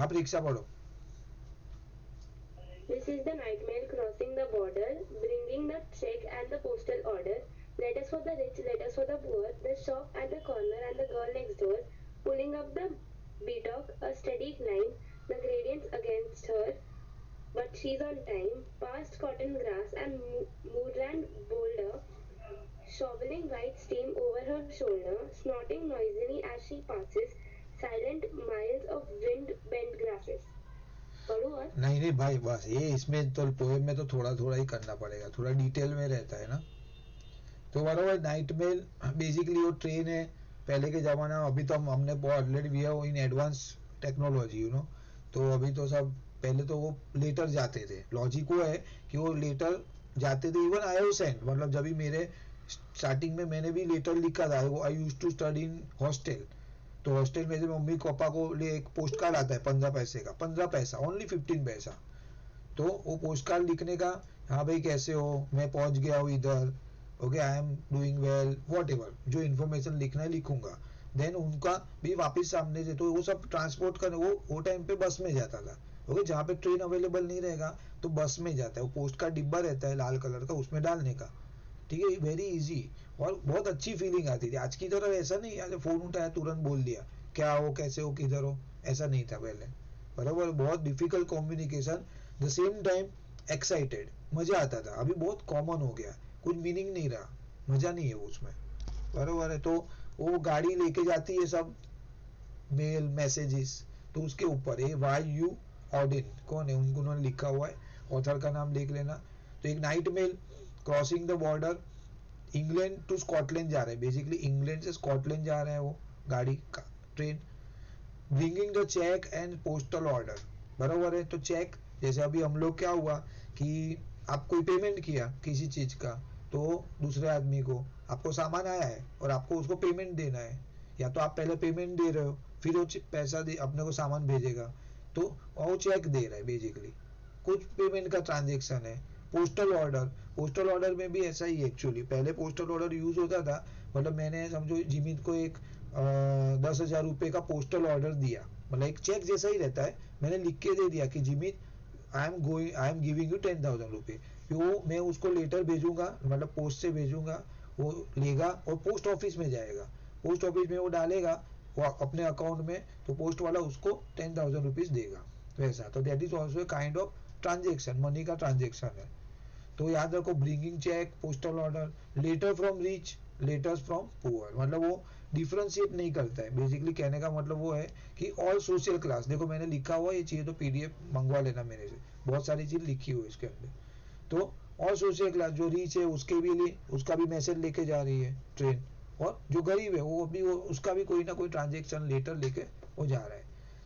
आप रिक्शा पढ़ो। This is the night mail crossing the border, bringing the check and the postal order. Letters for the rich, letters for the poor. The shop at the corner and the girl next door, pulling up the beatok, a steady climb. The gradients against her, but she's on time. Past cotton grass and moorland boulder, shoveling white steam over her shoulder, snorting noisily as she passes. Silent miles of wind-bent grasses. पढ़ो और नहीं नहीं भाई, बस ये इसमें तो poem में तो थोड़ा थोड़ा ही करना पड़ेगा, थोड़ा डिटेल में रहता है ना। तो बराबर, नाइट मेल बेसिकली वो ट्रेन है पहले के ज़माना में। अभी तो हमने ऑलरेडी वी है इन एडवांस टेक्नोलॉजी तो अभी तो सब, पहले तो वो लेटर जाते थे। लॉजिक वो है कि वो लेटर जाते थे। इवन आई हैव सेंट, मतलब जब भी मेरे स्टार्टिंग में मैंने भी लेटर लिखा था। वो आई use to study in hostel, तो हॉस्टल में से मम्मी पापा को लिए एक पोस्ट कार्ड आता है 15 पैसे का, 15 पैसा, ओनली 15 पैसा। तो वो पोस्ट कार्ड लिखने का, हाँ भाई कैसे हो, मैं पहुंच गया हूँ इधर, okay I am doing well, what ever जो इन्फॉर्मेशन लिखना है लिखूंगा। देन उनका भी वापस सामने से, तो वो सब ट्रांसपोर्ट करने वो टाइम पे बस में जाता था। ओके, जहाँ पे ट्रेन अवेलेबल नहीं रहेगा तो बस में जाता है। वो पोस्ट का डिब्बा रहता है लाल कलर का, उसमें डालने का। ठीक है, वेरी इजी। और बहुत अच्छी फीलिंग आती थी। आज की तरह ऐसा नहीं आज फोन उठाया तुरंत बोल दिया क्या हो, कैसे हो, किधर हो, ऐसा नहीं था पहले। बराबर, बहुत difficult communication, the same time excited, मजा आता था। अभी बहुत कॉमन हो गया, कुछ मीनिंग नहीं रहा, मजा नहीं है उसमें। बराबर है। तो वो गाड़ी लेके जाती है सब मेल मैसेजेस, तो उसके ऊपर ये वाई यू ऑडिन कौन है, उनको उन्होंने लिखा हुआ है, ऑथर का नाम देख लेना। तो एक night mail crossing the border, England to Scotland जा रहे हैं, बेसिकली इंग्लैंड से स्कॉटलैंड जा रहे हैं वो गाड़ी का train. Bringing the cheque and postal order, बराबर है। तो चेक, जैसे अभी हम लोग क्या हुआ कि आप कोई पेमेंट किया किसी चीज का, तो दूसरे आदमी को, आपको सामान आया है और आपको उसको पेमेंट देना है, या तो आप पहले पेमेंट दे रहे हो फिर वो पैसा दे अपने को सामान भेजेगा, तो वो चेक दे रहा है बेसिकली, कुछ पेमेंट का ट्रांजेक्शन है। पोस्टल ऑर्डर, पोस्टल ऑर्डर में भी ऐसा ही एक्चुअली, पहले पोस्टल ऑर्डर यूज होता था। मतलब मैंने समझो जिमित को एक 10,000 रुपये का पोस्टल ऑर्डर दिया, मतलब एक चेक जैसा ही रहता है, मैंने लिख के दे दिया कि जिमित आई एम गिविंग यू 10,000 रुपये। वो मैं उसको लेटर भेजूंगा, मतलब पोस्ट से भेजूंगा, वो लेगा और पोस्ट ऑफिस में जाएगा, पोस्ट ऑफिस में वो डालेगा वो अपने अकाउंट में, तो पोस्ट वाला उसको 10,000 रुपीज देगा, वैसा। तो that is also kind of transaction, money का ट्रांजेक्शन है। तो याद रखो, bringing cheque, postal order, letter from rich, letters from poor, मतलब वो डिफ्रेंशिएट नहीं करता है। बेसिकली कहने का मतलब वो है कि ऑल सोशल क्लास, देखो मैंने लिखा हुआ, ये चाहिए तो पीडीएफ मंगवा लेना मेरे से, बहुत सारी चीज लिखी हुई है इसके अंदर। तो ऑल सोशल क्लास, जो रिच है उसके भी लिए, उसका भी मैसेज लेके जा रही है ट्रेन, और जो गरीब है वो भी, वो उसका भी कोई ना कोई ट्रांजेक्शन लेटर लेके वो जा रहा है।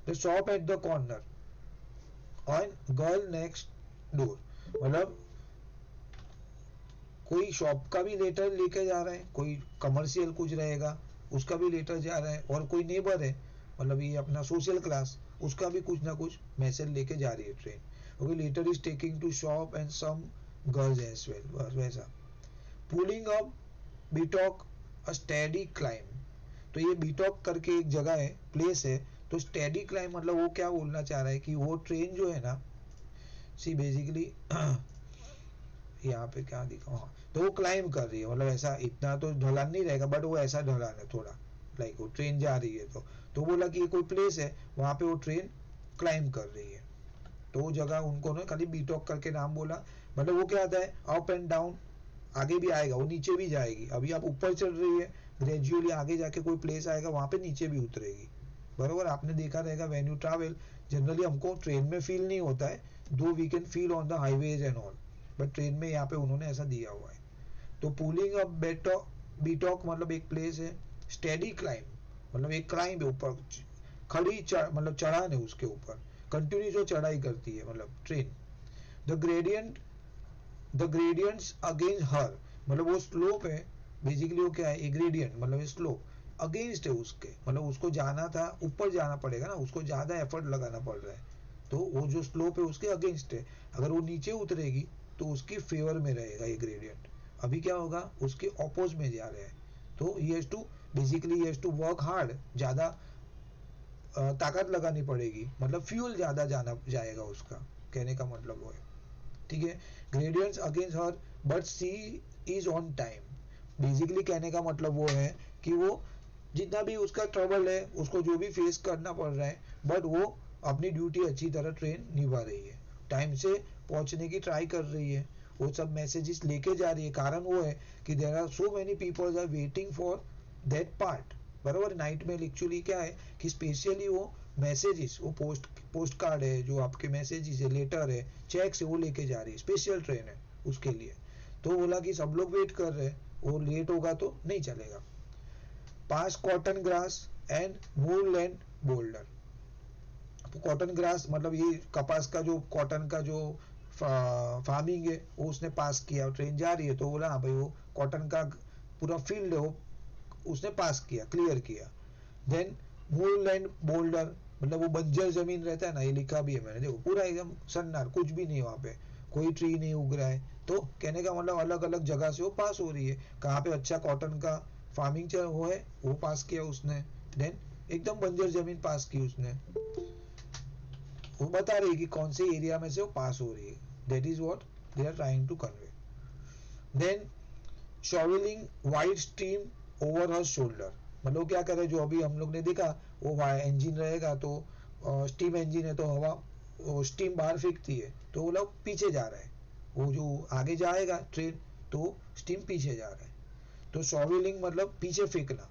The shop at the corner और गर्ल नेक्स्ट डोर, मतलब कोई शॉप का भी लेटर लेके जा रहा है, कोई कमर्शियल कुछ रहेगा उसका भी लेटर जा रहा है, और कोई नेबर है, मतलब ये अपना सोशल क्लास, उसका भी कुछ ना कुछ मैसेज लेके जा रही है train. Okay, letter is taking to shop and some girls as well, बस वैसा। Pulling up बीटॉक, a steady climb, तो ये बीटॉक करके एक जगह है, प्लेस है। तो स्टेडी क्लाइम मतलब वो क्या बोलना चाह रहा है कि वो ट्रेन जो है ना, सी बेसिकली यहाँ पे क्या दिखा, हाँ, तो वो क्लाइम कर रही है, मतलब ऐसा इतना तो ढलान नहीं रहेगा, बट वो ऐसा ढलान है थोड़ा, लाइक वो ट्रेन जा रही है। तो बोला कि ये कोई प्लेस है, वहां पे वो ट्रेन क्लाइम कर रही है। तो वो जगह उनको ना खाली बीटॉक करके नाम बोला, मतलब वो क्या आता है, अप एंड डाउन, आगे भी आएगा, वो नीचे भी जाएगी। अभी आप ऊपर चल रही है, ग्रेजुअली आगे जाके कोई प्लेस आएगा, वहां पे नीचे भी उतरेगी। बरोबर, आपने देखा रहेगा व्हेन यू ट्रैवल, जनरली हमको ट्रेन में फील नहीं होता है, though we can feel on the highways and all, but train में यहाँ पे उन्होंने ऐसा दिया हुआ है। तो पुलिंग अप बीटॉक मतलब एक प्लेस है। स्टेडी क्लाइम मतलब एक क्लाइम है, ऊपर खड़ी मतलब चढ़ान है उसके ऊपर, कंटिन्यू जो चढ़ाई करती है मतलब train. The gradient, the gradients against हर, मतलब वो स्लोप है, बेसिकली वो क्या है, ए ग्रेडियंट मतलब स्लोप, अगेंस्ट है उसके, मतलब उसको जाना था, ऊपर जाना पड़ेगा ना, उसको ज्यादा एफर्ट लगाना पड़ रहा है, तो वो जो स्लोप है उसके अगेंस्ट है। अगर वो नीचे उतरेगी तो उसकी फेवर में रहेगा ये ग्रेडियंट। अभी क्या होगा, उसके ऑपोज में जा रहे हैं, तो he has to basically he has to work hard, ज्यादा ताकत लगानी पड़ेगी, मतलब फ्यूल ज़्यादा जाना जाएगा उसका, कहने का मतलब वो है, ठीक है। Gradients against her but she is on time. Basically कहने का मतलब वो है कि वो जितना भी उसका ट्रबल है, उसको जो भी फेस करना पड़ रहा है, बट वो अपनी ड्यूटी अच्छी तरह ट्रेन निभा रही है, टाइम से पहुंचने की ट्राई कर रही है, वो सब मैसेजेस लेके जा रही है। कारण वो है कि there are so many peoples are waiting for that part, बराबर। नाइट मेल एक्चुअली क्या है कि स्पेशली वो मैसेजेस, वो पोस्ट कार्ड है, जो आपके मैसेजेस है, लेटर है, चेक्स है, वो लेके जा रही है, स्पेशल ट्रेन है उसके लिए। तो बोला कि सब लोग वेट कर रहे हैं, वो लेट होगा तो नहीं चलेगा। पास cotton grass and moorland boulder. Cotton grass मतलब ये कपास का जो कॉटन का जो फार्मिंग है वो उसने पास किया, ट्रेन जा रही है तो बोला हाँ भाई वो कॉटन का पूरा फील्ड है वो उसने पास किया, क्लियर किया। देन मूरलैंड बोल्डर मतलब वो बंजर जमीन रहता है ना, ये लिखा भी है मैंने, देखो पूरा एकदम सन्नाट, कुछ भी नहीं वहाँ पे, कोई ट्री नहीं उग रहा है। तो कहने का मतलब अलग अलग जगह से वो पास हो रही है, कहाँ पे अच्छा कॉटन का फार्मिंग चल वो है वो पास किया उसने। देन एकदम बंजर जमीन पास की उसने, वो बता रही है कि कौन से एरिया में से वो पास हो रही है, that is what they are trying to convey. Then शॉवलिंग wide stream over her shoulder, मतलब क्या करे, जो अभी हम लोग ने देखा वो इंजन रहेगा तो स्टीम इंजन है तो हवा स्टीम बाहर फेंकती है, तो वो लोग पीछे जा रहा है, वो जो आगे जाएगा ट्रेन तो स्टीम पीछे जा रहा है। तो शॉवलिंग मतलब पीछे फेंकना,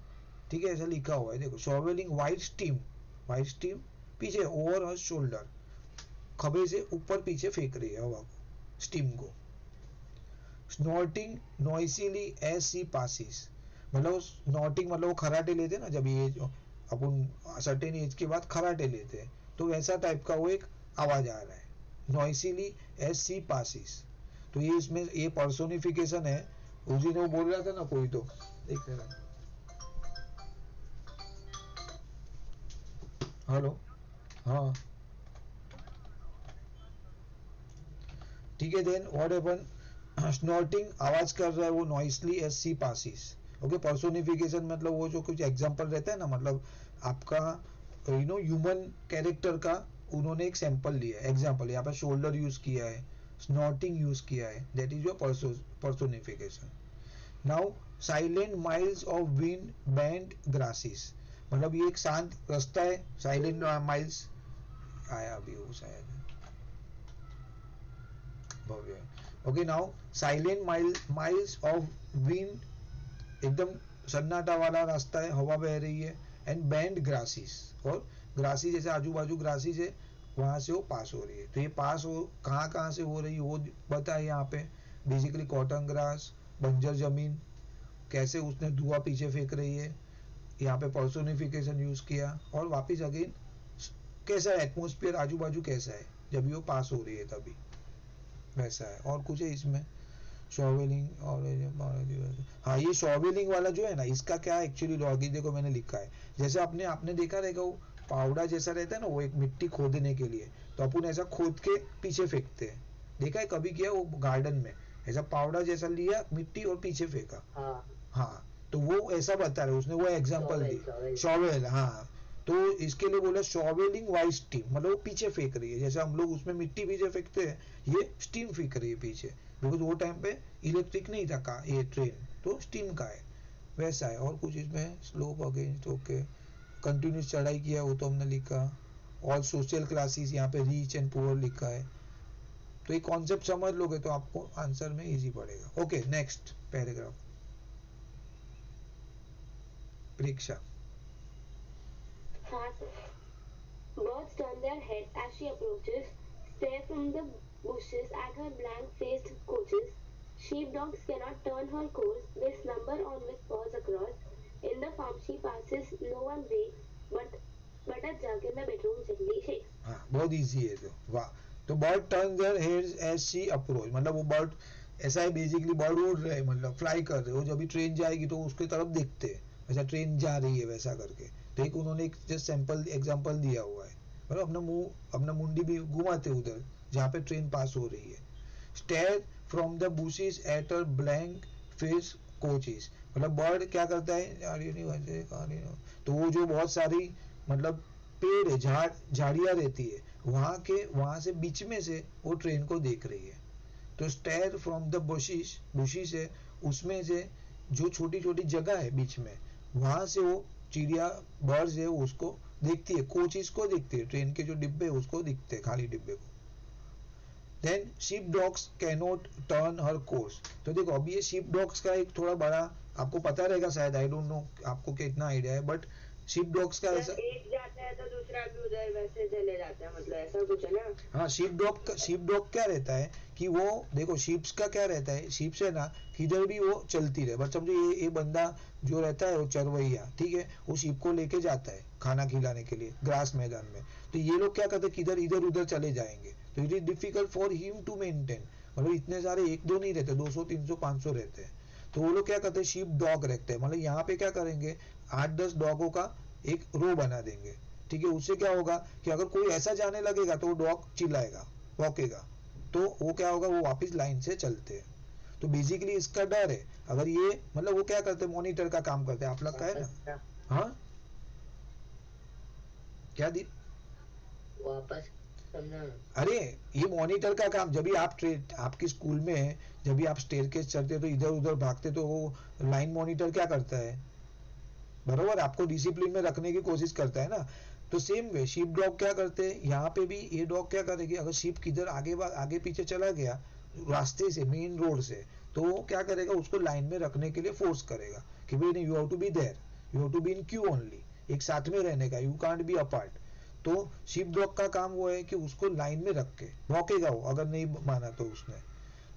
ठीक है, ऐसा लिखा हुआ है, देखो शॉवलिंग वाइड स्टीम पीछे ओवर हर शोल्डर, खबे से ऊपर पीछे फेंक रही है हवा को, स्टीम को। स्नॉटिंग नॉइसीली एज सी पासिस, मतलब स्नॉटिंग मतलब वो खराटे लेते हैं ना, जब ये अपन सर्टेन एज के बाद खराटे लेते हैं तो वैसा टाइप का वो एक आवाज आ रहा है, नॉइसीली एज सी पासिस। तो ये इसमें ये पर्सोनिफिकेशन है, उस दिन वो बोल रहा था ना कोई, तो देख रहे हेलो, हाँ ठीक है। देन व्हाट हैपन, स्नॉटिंग आवाज कर रहा है वो, नॉइसली एज सी पासिस। ओके, पर्सोनिफिकेशन मतलब वो जो कुछ एग्जांपल रहता है ना, मतलब आपका ह्यूमन कैरेक्टर का उन्होंने एक सैंपल लिया है, एग्जांपल यहाँ पे शोल्डर यूज किया है, स्नॉटिंग यूज किया है, that is your personification. Now silent miles of wind band grasses, मतलब ये एक शांत रास्ता है, साइलेंट माइल्स आया अभी वो शायद भव्य। Okay, now silent miles of wind, एकदम सन्नाटा वाला रास्ता है, हवा बह रही है, एंड बैंड ग्रासीज, और ग्रासी जैसे आजू बाजू ग्रासीज है वहां से वो पास हो रही है। तो ये पास हो कहाँ कहाँ से हो रही है वो बताए यहाँ पे, बेसिकली कॉटन ग्रास, बंजर जमीन, कैसे उसने धुआं पीछे फेंक रही है, यहाँ पे पर्सोनिफिकेशन यूज किया, और वापिस अगेन कैसा है एटमोस्फियर आजू बाजू कैसा है जब ये पास हो रही है तभी, वैसा है। और कुछ है इसमें शॉवेलिंग और हाँ, ये शॉवेलिंग वाला जो है ना, इसका क्या एक्चुअली लॉगिन देखो मैंने लिखा है, जैसे आपने आपने देखा रहेगा वो पावड़ा जैसा रहता है ना, वो एक मिट्टी खोदने के लिए, तो अपन ऐसा खोद के पीछे फेंकते हैं, देखा है कभी किया वो गार्डन में, ऐसा पावड़ा जैसा लिया मिट्टी और पीछे फेंका। हाँ, तो वो ऐसा बता रहे, उसने वो एग्जांपल दी, शॉवेल, हाँ। तो इसके लिए बोला शॉवेलिंग वाइज स्टीम, मतलब वो पीछे फेंक रही है, जैसे हम लोग उसमें मिट्टी पीछे फेंकते हैं, ये स्टीम फेंक रही है पीछे, बिकॉज वो टाइम पे इलेक्ट्रिक नहीं था का ये ट्रेन, तो स्टीम का है, वैसा है। और कुछ इसमें स्लोप अगेंस्ट, ओके, कंटिन्यूस चढ़ाई किया वो तो हमने लिखा, और सोशल क्लासेस यहाँ पे रिच एंड पुअर लिखा है। तो ये कॉन्सेप्ट समझ लोगे तो आपको आंसर में इजी पड़ेगा। ओके, नेक्स्ट पैराग्राफ, परीक्षा। Fast. Birds turn their heads as she approaches, stare from the bushes at her blank-faced coaches. Sheepdogs cannot turn her course. They slumber on with paws across. In the farm she passes, no one wakes, but a jug in the bedroom gently shakes. हाँ, बहुत easy है तो, वाह। तो bird turn their heads as she approach, मतलब वो bird ऐसा है, बेसिकली बर्ड उड़ रहे हैं, मतलब फ्लाई कर रहे हो, जब भी ट्रेन जाएगी तो उसके तरफ देखते हैं, वैसा ट्रेन जा रही है वैसा करके। तो एक उन्होंने एक जस्ट सैंपल एग्जांपल दिया हुआ है, मतलब अपना मुंह अपना मुंडी भी घुमाते उधर जहाँ पे ट्रेन पास हो रही है। Stare from the bushes at a blank face coaches, मतलब बर्ड क्या करता है यार, ये नहीं वैसे, तो वो जो बहुत सारी मतलब पेड़ है, झाड़ियाँ रहती है, वहां से बीच में से वो ट्रेन को देख रही है। तो स्टेयर फ्रॉम द बुशिस है, उसमें से जो छोटी छोटी जगह है बीच में, वहां से वो चिड़िया बर्ड्स है उसको देखती है, कोचेस को देखती है, ट्रेन के जो डिब्बे उसको दिखते हैं, खाली डिब्बे को। Then sheep dogs cannot turn her course. तो देखो अभी ये शीप डॉग्स का एक थोड़ा बड़ा आपको पता रहेगा शायद, आई डोंट नो आपको कितना आइडिया है, बट शीप डॉग्स का ऐसा, एक जाता है तो दूसरा भी उधर वैसे चले जाता है, मतलब ऐसा कुछ है ना। हाँ शीप डॉग क्या रहता है कि वो देखो शीप्स का क्या रहता है, शीप्स है ना किधर भी वो चलती रहे, बट समझो ये बंदा जो रहता है वो चरवैया, ठीक है, वो शीप को लेके जाता है खाना खिलाने के लिए ग्रास मैदान में। तो ये लोग क्या करते हैं किधर इधर उधर चले जाएंगे, तो it is difficult for him to maintain, मतलब इतने सारे एक दो नहीं रहते, 200 300 500 रहते हैं। तो वो लोग क्या करते हैं शीप डॉग रखते हैं, मतलब यहाँ पे क्या करेंगे 8-10 डॉगों का एक रो बना देंगे, ठीक है। उससे क्या होगा कि अगर कोई ऐसा जाने लगेगा तो वो डॉग चिल्लाएगा, भौंकेगा, तो वो क्या होगा वो वापस लाइन से चलते हैं। तो बेसिकली इसका डर है, अगर ये मतलब वो क्या करते हैं मॉनिटर का काम करते हैं, आप लोग का है ना। हाँ क्या दी वापस समझा। अरे ये मॉनिटर का काम, जब भी आप आपकी स्कूल में है, जब भी आप स्टेयरकेस चढ़ते तो इधर उधर भागते, तो वो लाइन मॉनिटर क्या करता है, बरोबर आपको डिसिप्लिन में रखने की कोशिश करता है ना। तो सेम वे शीप डॉग क्या करते हैं, यहाँ पे भी ये डॉग क्या करेगी, अगर शीप किधर आगे पीछे चला गया रास्ते से, मेन रोड से, तो वो क्या करेगा उसको लाइन में रखने के लिए फोर्स करेगा कि भाई नहीं, you have to be there, you have to be in queue only, एक साथ में रहने का, यू कांट बी अपार्ट। तो शीप डॉग का काम वो है कि उसको लाइन में रख के भौंकेगा वो, अगर नहीं माना तो उसने,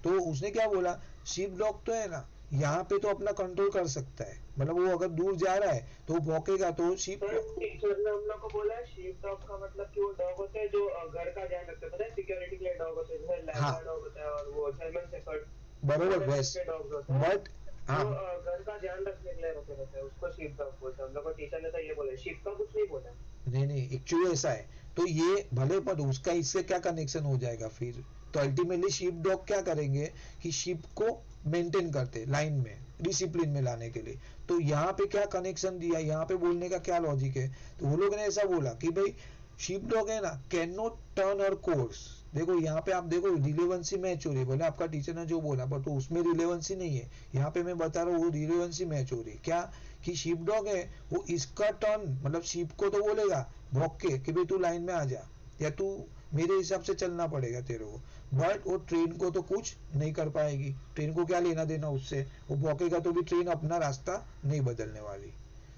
तो उसने क्या बोला, शीप डॉग तो है ना यहाँ पे तो अपना कंट्रोल कर सकता है, मतलब वो अगर दूर जा रहा है तो वो भौंकेगा, तो शीप टीचर ने हम लोग को बोला है शीप डॉग का मतलब कि वो डॉग होते हैं जो घर का ध्यान रखते हैं, पता है सिक्योरिटी के लिए डॉग होते हैं, जैसे हाँ लैब्राडोर डॉग होता है और वो जर्मन शेफर्ड, बरोबर बेस्ट, के डॉग्स होते हैं बट हाँ जो घर का ध्यान रखने के लिए रखे रहते हैं, उसको शीप डॉग बोलते हैं। हम लोग को टीचर ने तो ये बोला, शीप का कुछ नहीं बोला। नहीं एक्चुअली ऐसा है, तो ये भले पर उसका इससे क्या कनेक्शन हो जाएगा फिर, तो अल्टीमेटली शीप डॉग क्या करेंगे कि शीप को मेंटेन करते लाइन में डिसिप्लिन में लाने के लिए। तो यहाँ पे क्या कनेक्शन दिया, यहाँ पे बोलने का क्या लॉजिक है, तो वो लोग ने ऐसा बोला कि भाई शीप डॉग है ना कैन नॉट टर्न और कोर्स। देखो यहाँ पे आप देखो रिलेवेंसी मैच हो रही है, बोले आपका टीचर ने जो बोला, बट तो उसमें रिलेवेंसी नहीं है, यहाँ पे मैं बता रहा हूँ वो रिलेवेंसी मैच हो रही है। क्या कि शीप डॉग है वो इसका टर्न, मतलब शीप को तो बोलेगा भौंक के कि भाई तू लाइन में आ जा, या तू मेरे हिसाब से चलना पड़ेगा तेरे को, बट वो ट्रेन को तो कुछ नहीं कर पाएगी, ट्रेन को क्या लेना देना उससे, वो भौंकेगा तो भी ट्रेन अपना रास्ता नहीं बदलने वाली।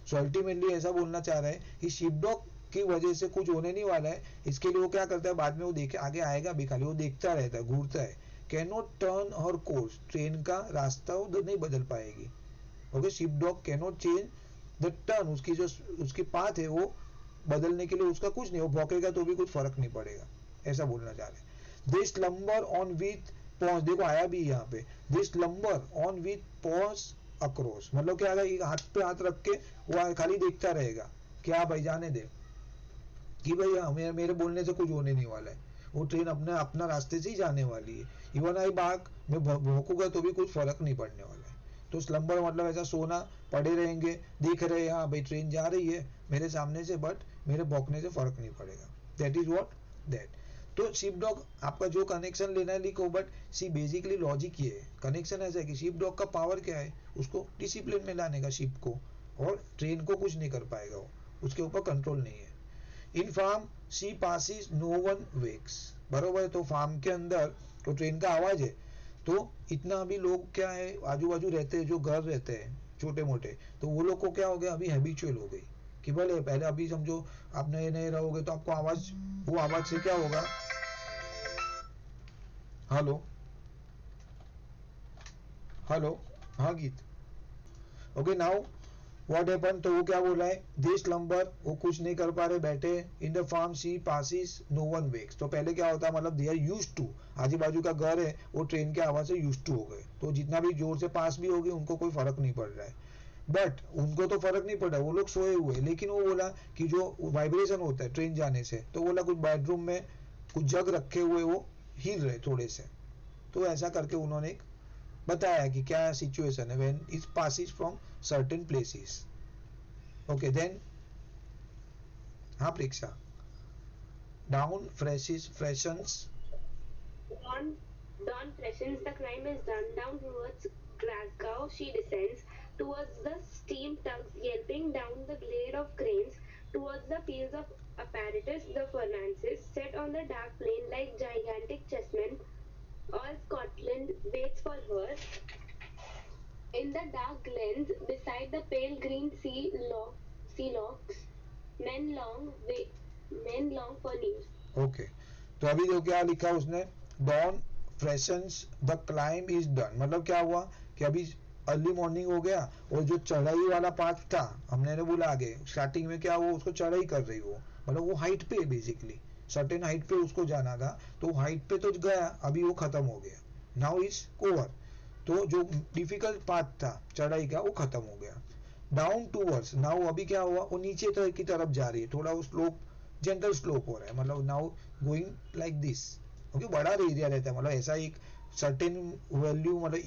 सो अल्टीमेटली ऐसा बोलना चाह रहा है कि शीप डॉग की वजह से कुछ होने नहीं वाला है, इसके लिए वो क्या करता है बाद में वो देखे आगे आएगा भी, खाली वो देखता रहता है, घूरता है, कैन नॉट टर्न और कोर्स, ट्रेन का रास्ता वो नहीं बदल पाएगी। Okay, sheep dog can not change the turn, उसकी जो उसकी पाथ है वो बदलने के लिए उसका कुछ नहीं, वो भौंकेगा तो भी कुछ फर्क नहीं पड़ेगा, ऐसा बोलना चाह रहे हैं। This lumber on with paws, देखो आया भी यहाँ पे, this lumber on with paws across, मतलब क्या है, एक हाथ पे हाथ रख के वो खाली देखता रहेगा, क्या भाई जाने दे कि भाई हमें मेरे बोलने से कुछ होने नहीं वाला है, वो ट्रेन अपने अपना रास्ते से ही जाने वाली है, इवन आई भाग मैं भौंकूंगा तो भी कुछ फर्क नहीं पड़ने वाला है। तो स्लम्बर मतलब ऐसा सोना, पड़े रहेंगे, देख रहे हैं हाँ भाई ट्रेन जा रही है मेरे सामने से, बट मेरे भौंकने से फर्क नहीं पड़ेगा, दैट इज व्हाट दैट। तो शीप डॉग आपका जो कनेक्शन लेना है लिखो, बट सी बेसिकली लॉजिक ये है, कनेक्शन ऐसा है कि शीप डॉग का पावर क्या है, उसको डिसिप्लिन में लाने का शीप को, और ट्रेन को कुछ नहीं कर पाएगा वो, उसके ऊपर कंट्रोल नहीं है। इन farm she passes no one wax, बरोबर है, तो फार्म के अंदर तो ट्रेन का आवाज है, तो इतना अभी लोग क्या है आजू बाजू रहते हैं, जो घर रहते हैं छोटे मोटे, तो वो लोग को क्या हो गया अभी हैबिचुअल हो गई कि भले पहले अभी समझो आप नए नए रहोगे तो आपको आवाज, वो आवाज से क्या होगा, हेलो हेलो हाँ गीत, ओके नाउ व्हाट हैपन, तो वो क्या बोला है, दिस लंबर वो कुछ नहीं कर पा रहे, बैठे in the farm she passes no one wakes. तो पहले क्या होता है, मतलब दे आर यूज्ड टू, आजू बाजू का घर है वो ट्रेन के आवाज से यूज्ड टू हो गए, तो जितना भी जोर से पास भी होगी उनको कोई फर्क नहीं पड़ रहा है, बट उनको तो फर्क नहीं पड़ रहा, वो लोग सोए हुए, लेकिन वो बोला कि जो वाइब्रेशन होता है ट्रेन जाने से, तो बोला कुछ बेडरूम में कुछ जग रखे हुए वो हिल रहे थोड़े से, तो ऐसा करके उन्होंने एक बताया कि क्या सिचुएशन है when it passes from certain places. Okay then हाँ Preksha, dawn freshens Dawn freshens, the climb is done. Down towards Glasgow she descends, towards the steam tugs yelping down the glade of cranes, towards the fields of apparatus, the furnaces, set on the dark plain like gigantic chessmen. All Scotland waits for her. In the dark glens, beside the pale green sea lochs, men long for news. Okay तो अभी जो क्या लिखा उसने, don फ्रेशंस the climb is done, मतलब क्या हुआ कि अभी अर्ली मॉर्निंग हो गया और जो चढ़ाई वाला पार्ट था हमने ने बोला आगे स्टार्टिंग में क्या वो उसको चढ़ाई कर रही वो, मतलब वो हाइट पे बेसिकली सर्टेन हाइट पे उसको जाना था, तो हाइट पे तो गया, अभी वो खत्म हो गया, नाउ इज ओवर, तो जो डिफिकल्ट पार्ट था चढ़ाई का वो खत्म हो गया। डाउन टूवर्ड्स, नाउ अभी क्या हुआ वो नीचे की तरफ जा रही है, थोड़ा वो स्लोप जेंटल स्लोप हो रहा है, मतलब now going like this, okay बड़ा एरिया रहता है, मतलब ऐसा एक सर्टेन वैल्यू, मतलब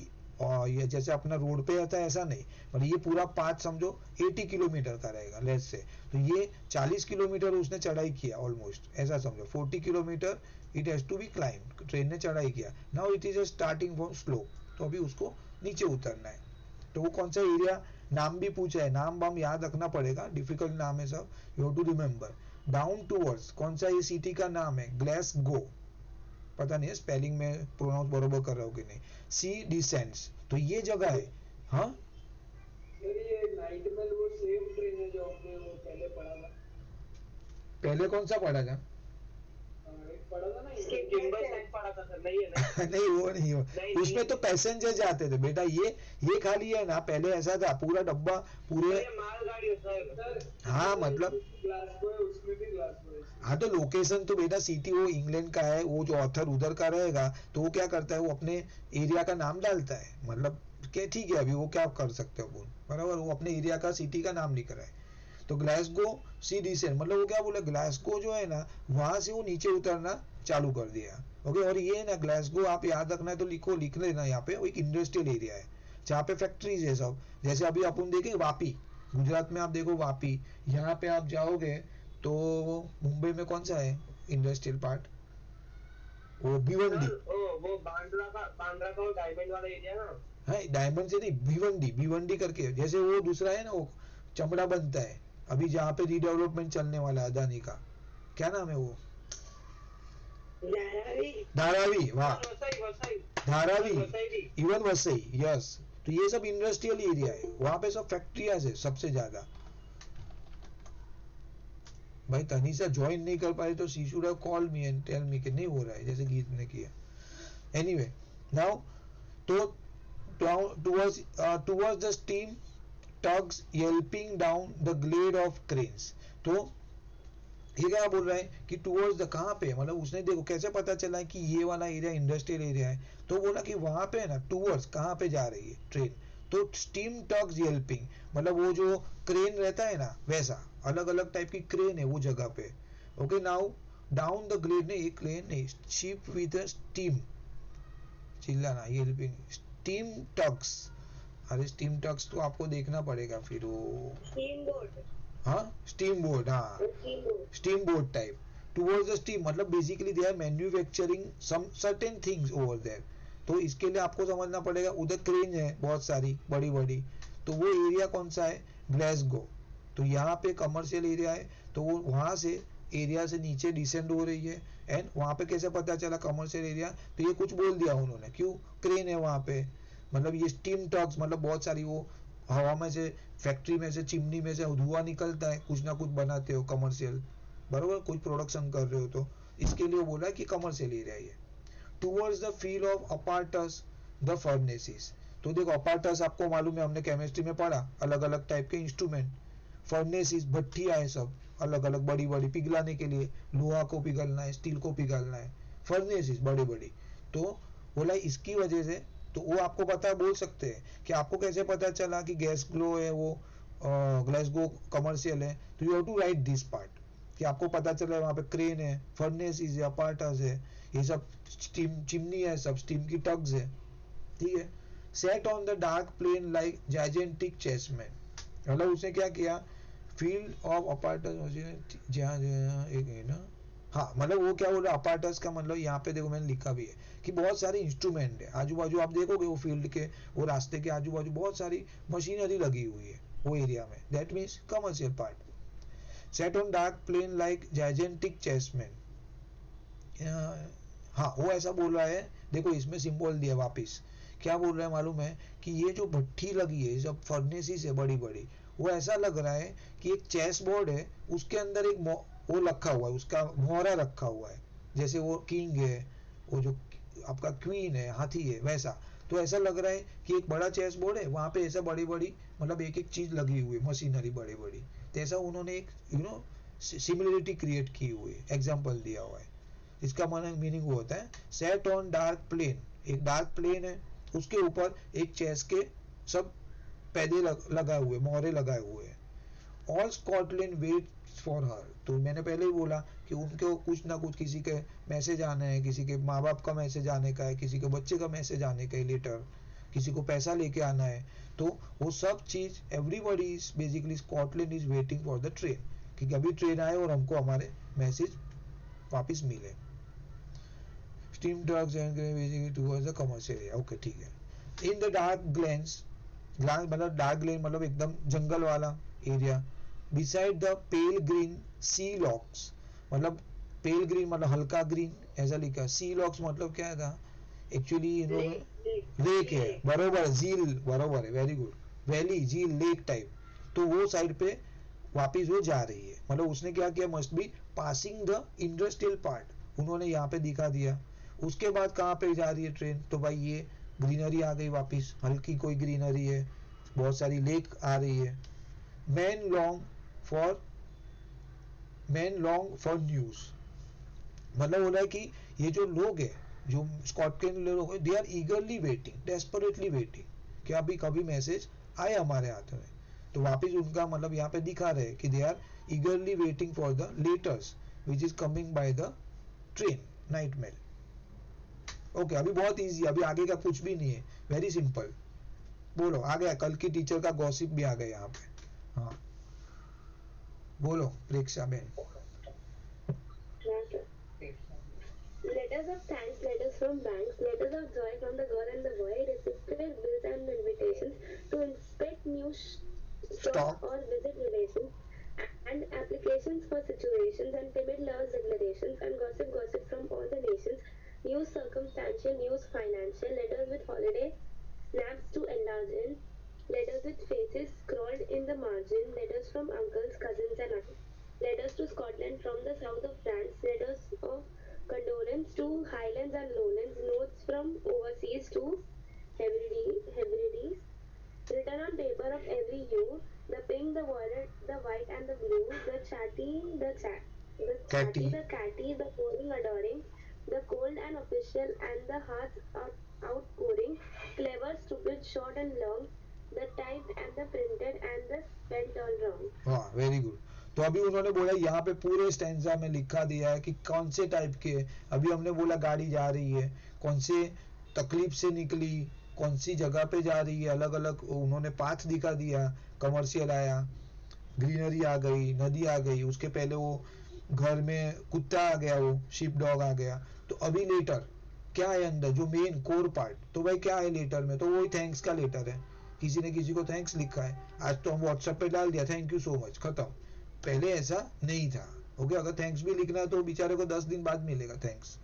ये जैसे अपना रोड पे रहता है ऐसा नहीं, मतलब ये पूरा पाथ समझो 80 किलोमीटर का रहेगा लेट्स से, तो ये 40 किलोमीटर उसने चढ़ाई किया ऑलमोस्ट, ऐसा समझो 40 kilometre it has to be climb, train ने चढ़ाई किया, now it is a starting from slope, तो अभी उसको नीचे उतरना है, तो वो कौन सा एरिया, नाम भी पूछा है, नाम वाम याद रखना पड़ेगा, डिफिकल्ट नाम है सब, you have to remember. Down towards कौन सा ये सिटी का नाम है, ग्लासगो, पता नहीं है स्पेलिंग में प्रोनाउंस बरोबर कर रहा हूँ कि नहीं, सी डिसेंड्स, तो ये जगह है। हाँ सर ये नाइट में वो सेम ट्रेन है जो हमने वो पहले पढ़ा था, पहले कौन सा पढ़ा था? एक पढ़ा था ना, इसके किम्बर साइड पढ़ा था सर, नहीं है ना? नहीं वो नहीं हो, उसमें तो पैसेंजर जाते थे बेटा, ये खाली है ना, पहले ऐसा था पूरा डब्बा पूरे, ये मालगाड़ी है सर। हाँ मतलब ग्लासगो है, उसमें भी ग्लासगो है। हाँ तो लोकेशन तो बेटा सिटी वो इंग्लैंड का है, वो जो ऑथर उधर का रहेगा तो वो क्या करता है वो अपने एरिया का नाम डालता है, मतलब क्या ठीक है अभी वो क्या कर सकते हो अपन, बराबर, वो अपने एरिया का सिटी का नाम लिख रहा है, तो ग्लासगो सी डिसेंट, मतलब वो क्या बोला ग्लासगो जो है ना वहां से वो नीचे उतरना चालू कर दिया, ओके, और ये ना ग्लासगो आप याद रखना है तो लिख लेना, यहाँ पे वो एक इंडस्ट्रियल एरिया है जहाँ पे फैक्ट्रीज है सब, जैसे अभी अपन देखें वापी, गुजरात में आप देखो वापी, यहाँ पे आप जाओगे तो मुंबई में कौन सा है इंडस्ट्रियल पार्ट, वो भिवंडी, वो बांद्रा का डायमंड वाला एरिया ना, है डायमंड से नहीं, भिवंडी करके, जैसे वो दूसरा है ना वो चमड़ा बनता है अभी जहाँ पे रीडेवलपमेंट चलने वाला है अदानी का, क्या नाम है वो, धारावी, वाह धारावी, इवन वसई, यस, तो ये सब इंडस्ट्रियल एरिया है, वहां पे सब फैक्ट्रियाज है सबसे ज्यादा। भाई तनीषा ज्वाइन नहीं कर पाई तो she should have called me and tell me कि नहीं हो रहा है जैसे गीत ने किया, एनीवे नाउ तो towards the steam tugs yelping down the glade of cranes, तो ये क्या बोल रहा है कि टूवर्ड्स द, कहाँ पे, मतलब उसने देखो कैसे पता चला कि ये वाला एरिया इंडस्ट्रियल एरिया है, तो बोला कि वहां पे है ना टूवर्ड्स कहाँ पे जा रही है ट्रेन, तो स्टीम टग्स येल्पिंग, मतलब वो जो क्रेन रहता है ना वैसा अलग अलग टाइप की क्रेन है वो जगह पे, okay, now down the glade, ने एक क्रेन नहीं, शिप विद स्टीम, चिल्लाना येल्पिंग, स्टीम टग्स, अरे स्टीम टग्स तो आपको देखना पड़ेगा फिर वो, हाँ स्टीम बोट, हाँ steam boat type, towards the steam, मतलब basically they are manufacturing some certain things over there, तो इसके लिए आपको समझना पड़ेगा उधर क्रेन है बहुत सारी बड़ी बड़ी, तो वो एरिया कौन सा है, ग्लासगो, तो यहाँ पे कमर्शियल एरिया है, तो वो वहां से एरिया से नीचे डिसेंड हो रही है, एंड वहां पे कैसे पता चला कमर्शियल एरिया, तो ये कुछ बोल दिया उन्होंने, क्यों क्रेन है वहां पे, मतलब ये स्टीम टग्स, मतलब बहुत सारी वो हवा में से फैक्ट्री में से चिमनी में से धुआं निकलता है, कुछ ना कुछ बनाते हो कमर्शियल, बरोबर कुछ प्रोडक्शन कर रहे हो, तो इसके लिए बोला कि कमर्शियल एरिया है। Towards the field of apparatus the furnaces, तो देखो अपार्टस आपको मालूम है हमने केमिस्ट्री में पढ़ा, अलग अलग टाइप के इंस्ट्रूमेंट, फर्नेसेस भट्टियां है सब अलग अलग बड़ी बड़ी पिघलाने के लिए, लोहा को पिघलना है स्टील को पिघलना है, फर्नेसेस बड़ी बड़ी, तो बोला इसकी वजह से, तो वो आपको पता बोल सकते हैं कि आपको कैसे पता चला कि गैस ग्लो है वो ग्लासगो कमर्शियल है, तो you have to write this part कि आपको पता चला वहां पे क्रेन है, फर्नेसेस है, अपार्टस है, ये सब स्टीम चिमनी है, सब स्टीम की टग्स है, ठीक है, set on the dark plain like gigantic chessmen, मतलब उसने क्या किया फील्ड ऑफ अपार्टस जहाँ जहाँ एक है ना, हाँ मतलब वो क्या बोल रहा है अपार्टस का मतलब यहाँ पे देखो मैंने लिखा भी है कि बहुत सारे इंस्ट्रूमेंट है आजू बाजू, आप देखोगे वो फील्ड के वो रास्ते के आजू बाजू बहुत सारी मशीनरी लगी हुई है वो एरिया में, that means commercial part. Set on dark plain like gigantic chessmen, हाँ वो ऐसा बोल रहा है, देखो इसमें सिंबल दिया वापिस, क्या बोल रहा है मालूम है कि ये जो भट्टी लगी है सब फर्नेसिस है बड़ी बड़ी, वो ऐसा लग रहा है कि एक चेस बोर्ड है उसके अंदर एक वो रखा हुआ है, उसका मोहरा रखा हुआ है, जैसे वो किंग है, वो जो आपका क्वीन है, हाथी है, वैसा। तो ऐसा लग रहा है कि एक बड़ा चेस बोर्ड है, वहां पे ऐसा बड़ी बड़ी मतलब एक एक चीज लगी हुई है, मशीनरी बड़ी बड़ी, तो ऐसा उन्होंने एक सिमिलरिटी क्रिएट की हुई है, एग्जाम्पल दिया हुआ है। इसका मीनिंग वो होता है सेट ऑन डार्क प्लेन, एक डार्क प्लेन है उसके ऊपर एक चेस के सब पैदे लगाए हुए, मोहरे लगाए हुए हैं। All Scotland wait for her, तो मैंने पहले ही बोला कि उनको कुछ ना कुछ किसी के मैसेज आना है, किसी के माँ बाप का मैसेज आने का है, किसी के बच्चे का मैसेज आने का है लेटर, किसी को पैसा लेके आना है, तो वो सब चीज everybody is basically Scotland is waiting for the train, कि कभी ट्रेन आए और हमको हमारे मैसेज वापस मिले। Steam trucks and basically towards the commercial area, okay ठीक है। In the dark glens, glass मतलब डार्क ग्लेन मतलब एकदम जंगल वाला area, beside the pale green sea lochs, मतलब पेल ग्रीन मतलब हल्का ग्रीन ऐसा लिखा, सी लॉक्स मतलब क्या था एक्चुअली इन्होंने लेक है, बरोबर झील, बरोबर है, वेरी गुड, वैली झील लेक टाइप, तो वो साइड पे वापिस वो जा रही है, मतलब उसने क्या किया must be passing the industrial part, उन्होंने यहाँ पे दिखा दिया। उसके बाद कहाँ पे जा रही है ट्रेन, तो भाई ये ग्रीनरी आ गई वापिस, हल्की कोई ग्रीनरी है, बहुत सारी लेक आ रही है। मैन लॉन्ग फॉर न्यूज, मतलब बोला है कि ये जो लोग है, जो स्कॉटलैंड लोग है, they are eagerly waiting, desperately waiting कि अभी कभी मैसेज आए हमारे हाथ में, तो वापिस उनका मतलब यहाँ पे दिखा रहे कि they are eagerly waiting for the letters which is coming by the train night mail. Okay अभी बहुत इजी, अभी आगे का कुछ भी नहीं है, वेरी सिंपल। बोलो आ गया, कल की टीचर का गॉसिप भी आ गया यहाँ पे, हाँ बोलो प्रेक्षा बहन। Letters of thanks, letters from banks, letters of joy from the girl and the boy, reciprocated bills and invitations to inspect new stock stock, or visit relations, and applications for situations and timid lovers declarations and gossip from all the nations, news circumstantial, news financial, letters with holiday snaps to enlarge in, letters with faces scrawled in the margin, letters from uncles, cousins and aunts, letters to Scotland from the south of France, letters of condolence to highlands and lowlands, notes from overseas to Hebrides, written on paper of every hue, the pink, the violet, the white and the blue, the chatty, catty, the catty, the pouring, adoring, the cold and official, and the hearts outpouring, clever, stupid, short and long, the typed and the printed and the spelt all wrong. हाँ very good. तो अभी उन्होंने बोला यहाँ पे पूरे stanza में लिखा दिया है कि कौन से टाइप के, अभी हमने बोला गाड़ी जा रही है, कौन से तकलीफ से निकली, कौन सी जगह पे जा रही है, अलग अलग उन्होंने पाथ दिखा दिया, कमर्शियल आया, ग्रीनरी आ गई, नदी आ गई, उसके पहले वो घर में कुत्ता आ गया, वो शिप डॉग आ गया, तो अभी लेटर क्या है अंदर जो मेन कोर पार्ट, तो भाई क्या है लेटर में, तो वही थैंक्स का लेटर है, किसी ने किसी को थैंक्स लिखा है, आज तो हम व्हाट्सएप पे डाल दिया थैंक यू सो मच, खत्म, पहले ऐसा नहीं था। ओके अगर थैंक्स भी लिखना है तो बेचारे को 10 दिन बाद मिलेगा थैंक्स,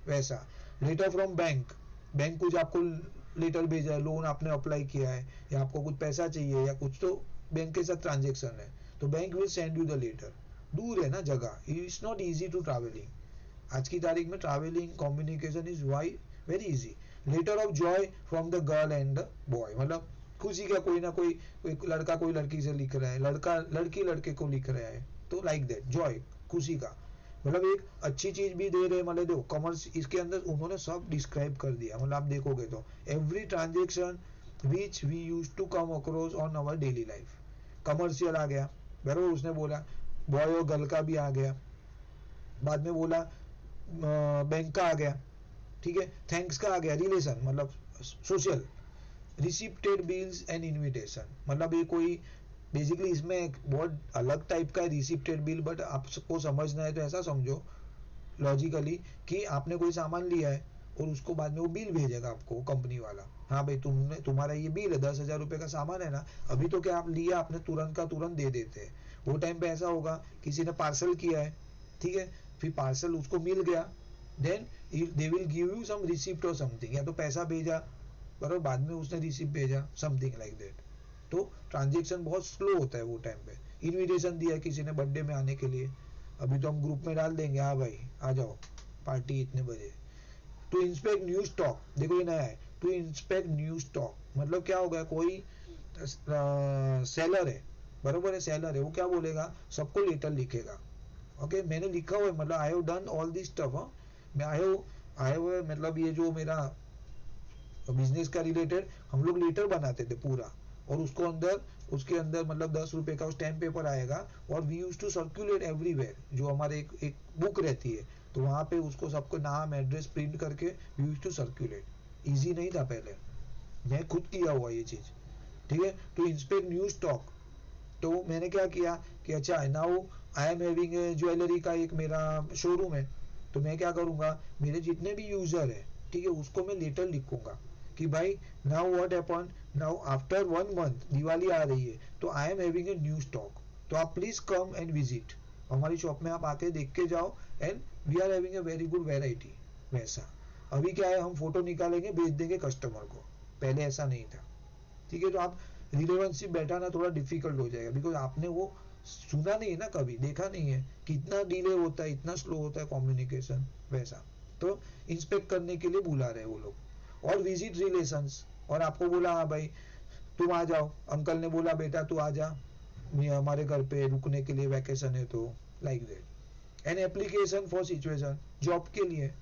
वैसा। लेटर फ्रॉम बैंक, बैंक कुछ आपको लेटर भेजा है, लोन आपने अप्लाई किया है या आपको कुछ पैसा चाहिए या कुछ, तो बैंक के साथ ट्रांजेक्शन है, तो bank will send you the letter, दूर है ना जगह, it's not easy to travelling, आज की तारीख में travelling communication is why very easy. Letter of joy from the girl and the boy, मतलब खुशी का कोई ना कोई लड़का कोई लड़की से लिख रहा है, लड़का लड़की लड़के को लिख रहा है, तो लाइक दैट जॉय खुशी का, मतलब एक अच्छी चीज भी दे रहे, मतलब देखो कॉमर्स इसके अंदर उन्होंने सब डिस्क्राइब कर दिया, मतलब आप देखोगे तो every transaction which we use to come across on our daily life, commercial आ गया बराबर, उसने बोला बॉय और गर्ल का भी आ गया, बाद में बोला बैंक का आ गया, ठीक है, थैंक्स का आ गया, रिलेशन मतलब सोशल, रिसिप्टेड बिल्स एंड इनविटेशन, मतलब ये कोई बेसिकली इसमें एक बहुत अलग टाइप का रिसिप्टेड बिल, बट आपको समझना है तो ऐसा समझो लॉजिकली कि आपने कोई सामान लिया है और उसको बाद में वो बिल भेजेगा आपको कंपनी वाला, हाँ भाई तुमने तुम्हारा ये बिल है 10,000 रुपये का सामान है ना, अभी तो क्या आप लिया आपने तुरंत का तुरंत दे देते हैं। वो टाइम पे ऐसा होगा किसी ने पार्सल किया है, ठीक है, फिर पार्सल उसको मिल गया, then they will give you some receipt और समथिंग, या तो पैसा भेजा बराबर, बाद में उसने रिसिप्ट भेजा, समथिंग लाइक दैट। तो ट्रांजेक्शन बहुत स्लो होता है वो टाइम पे। इनविटेशन दिया किसी ने बर्थडे में आने के लिए, अभी तो हम ग्रुप में डाल देंगे, हाँ भाई आ जाओ पार्टी इतने बजे। टू इंस्पेक्ट न्यू स्टॉक, देखो ये नया है, टू इंस्पेक्ट न्यू स्टॉक मतलब क्या होगा, कोई सेलर है बरोबर है, सेलर है, वो क्या बोलेगा, सबको लेटर लिखेगा, ओके मैंने लिखा हुआ है, मतलब I have done all this stuff, मैं आई हैव मतलब ये जो मेरा बिजनेस का रिलेटेड हम लोग लेटर बनाते थे पूरा, और उसको अंदर उसके अंदर मतलब 10 रुपए का स्टैम्प पेपर आएगा, और we use to circulate everywhere, जो हमारे एक बुक रहती है तो वहां पे उसको सबको नाम एड्रेस प्रिंट करके we use to circulate. Easy नहीं था पहले, मैं खुद किया हुआ ये चीज, ठीक है। टू इंस्पेक्ट न्यू स्टॉक, तो मैंने क्या किया कि अच्छा now I am having jewellery का एक मेरा शोरूम है, तो मैं क्या करूंगा, मेरे जितने भी यूजर है ठीक है उसको मैं लेटर लिखूंगा कि भाई now what happen, now after 1 month Diwali आ रही है तो I am having a new stock, तो आप प्लीज कम एंड विजिट, हमारी शॉप में आप आके देख के जाओ, and we are having a very good variety. वैसा अभी क्या है, हम फोटो निकालेंगे भेज देंगे कस्टमर को, पहले ऐसा नहीं था, ठीक है। तो आप रिलेवेंसी बैठाना थोड़ा डिफिकल्ट हो जाएगा, बिकॉज आपने वो सुना नहीं है ना, कभी देखा नहीं है कितना डिले होता है, इतना स्लो होता है कम्युनिकेशन, वैसा। तो इंस्पेक्ट करने के लिए बुला रहे हैं वो लोग, और विजिट रिलेशंस, और आपको बोला हाँ भाई तुम आ जाओ, अंकल ने बोला बेटा तू आ जा हमारे घर पे रुकने के लिए, वैकेशन है तो, like that. An application for situation, job के लिए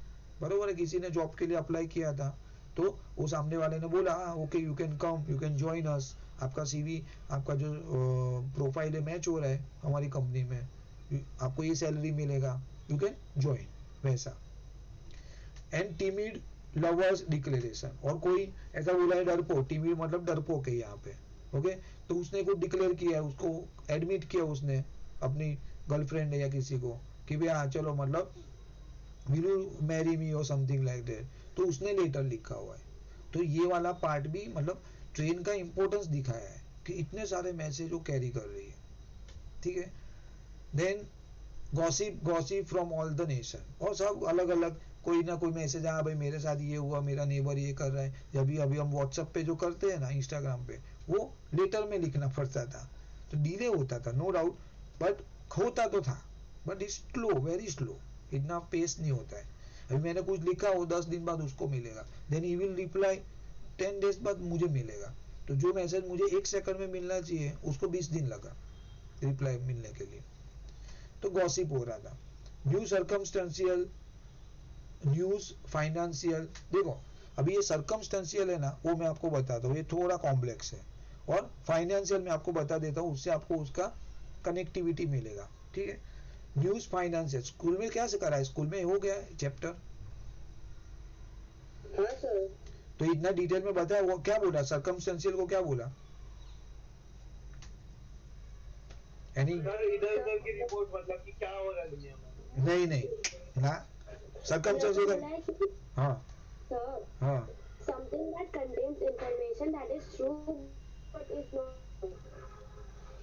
बरोबर है, किसी ने जॉब के लिए अप्लाई किया था तो वो सामने वाले ने बोला okay you can come, you can join us, आपका सीवी आपका जो प्रोफाइल है मैच हो रहा है हमारी कंपनी में, आपको ये सैलरी मिलेगा, यू कैन ज्वाइन, वैसा। एंड टिमिड लवर्स डिक्लेरेशन, और कोई ऐसा बोला है डरपोक, टिमिड मतलब डरपोक है यहाँ पे, ओके। तो उसने कुछ डिक्लेयर किया है, उसको एडमिट किया उसने अपनी गर्लफ्रेंड है या किसी को कि भाई हाँ चलो मतलब विल यू मैरी मी और समथिंग लाइक दैट, तो उसने लेटर लिखा हुआ है। तो ये वाला पार्ट भी मतलब ट्रेन का इंपॉर्टेंस दिखाया है कि इतने सारे मैसेज वो कैरी कर रही है, ठीक है। Then gossip from all the nation, और सब अलग अलग कोई ना कोई मैसेज, हाँ भाई मेरे साथ ये हुआ, मेरा नेबर ये कर रहा है, अभी अभी हम व्हाट्सएप पे जो करते हैं ना, इंस्टाग्राम पे, वो लेटर में लिखना पड़ता था, तो डिले होता था नो डाउट, बट होता तो था, but it's slow, very slow, इतना पेस नहीं होता है। अभी मैंने कुछ लिखा वो 10 दिन बाद उसको मिलेगा, then he will reply 10 days बाद मुझे मिलेगा, तो जो मैसेज मुझे 1 सेकंड में मिलना चाहिए उसको 20 दिन लगा रिप्लाई मिलने के लिए। तो गॉसिप हो रहा था। न्यू सर्कमस्टेंशियल, न्यूज फाइनेंशियल, देखो अभी ये सर्कमस्टेंशियल है ना वो मैं आपको बताता हूँ, ये थोड़ा कॉम्प्लेक्स है, और फाइनेंशियल मैं आपको बता देता हूँ, उससे आपको उसका कनेक्टिविटी मिलेगा, ठीक है। न्यूज फाइनेंशियल स्कूल में क्या सिखा रहा है, स्कूल में हो गया चैप्टर, हाँ सर। तो इतना डिटेल में बताया, वो क्या बोला सर्कमस्टेंशियल को, क्या बोला यानी सर इधर उधर की रिपोर्ट, मतलब कि क्या हो रहा है दुनिया में। नहीं नहीं ना सर्कमस्टेंशियल, हाँ Sir, हाँ something that contains information that is true but is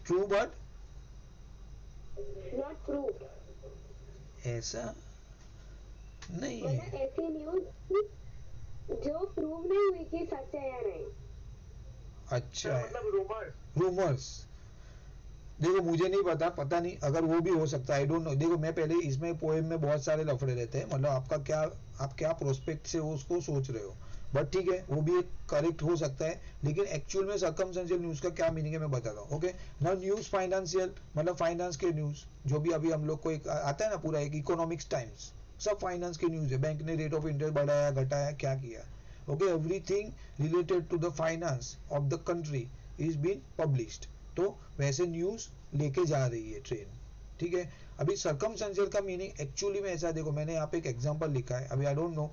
true but not proved. ऐसा नहीं है, मतलब ऐसी न्यूज जो प्रूव नहीं हुई कि सच है या नहीं। अच्छा है, मतलब रूमर्स। रूमर्स, देखो मुझे नहीं पता नहीं, अगर वो भी हो सकता है, आई डोंट नो। देखो मैं पहले इसमें पोएम में बहुत सारे लफड़े रहते हैं, मतलब आपका क्या, आप क्या प्रोस्पेक्ट से वो उसको सोच रहे हो, बट ठीक है वो भी एक करेक्ट हो सकता है, लेकिन एक्चुअल में सर्कमस्टेंशियल न्यूज का क्या मीनिंग है मैं बताता हूँ, ओके। नाउ न्यूज फाइनेंशियल मतलब फाइनेंस के न्यूज, जो भी अभी हम लोग को एक आता है ना पूरा एक इकोनॉमिक्स टाइम्स, सब फाइनेंस के न्यूज है, बैंक ने रेट ऑफ इंटरेस्ट बढ़ाया घटाया क्या किया, okay, everything related to the finance of the country is been published. तो वैसे न्यूज लेके जा रही है ट्रेन, ठीक है। अभी सर्कमस्टेंशियल का मीनिंग एक्चुअली में ऐसा, देखो मैंने यहाँ पे एक एग्जांपल लिखा है, अभी आई डोंट नो,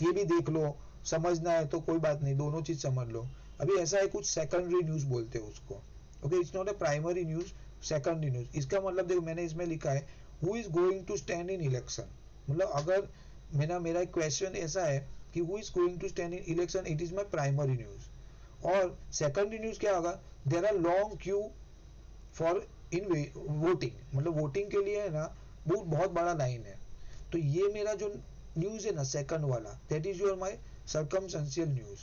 ये भी देख लो, समझना है तो कोई बात नहीं, दोनों चीज समझ लो। अभी ऐसा है कुछ सेकेंडरी न्यूज बोलते हैं उसको, okay, it's not a primary news, secondary news. इसका मतलब देखो मैंने इसमें लिखा है who is going to stand in election, मतलब अगर मेरा एक क्वेश्चन ऐसा है कि who is going to stand in election, it is my primary news. और सेकेंडरी न्यूज क्या होगा, there are long queue for in voting, मतलब वोटिंग के लिए है ना बहुत बड़ा लाइन है। तो ये मेरा जो न्यूज है ना सेकंड वाला, that is your my circumstantial news.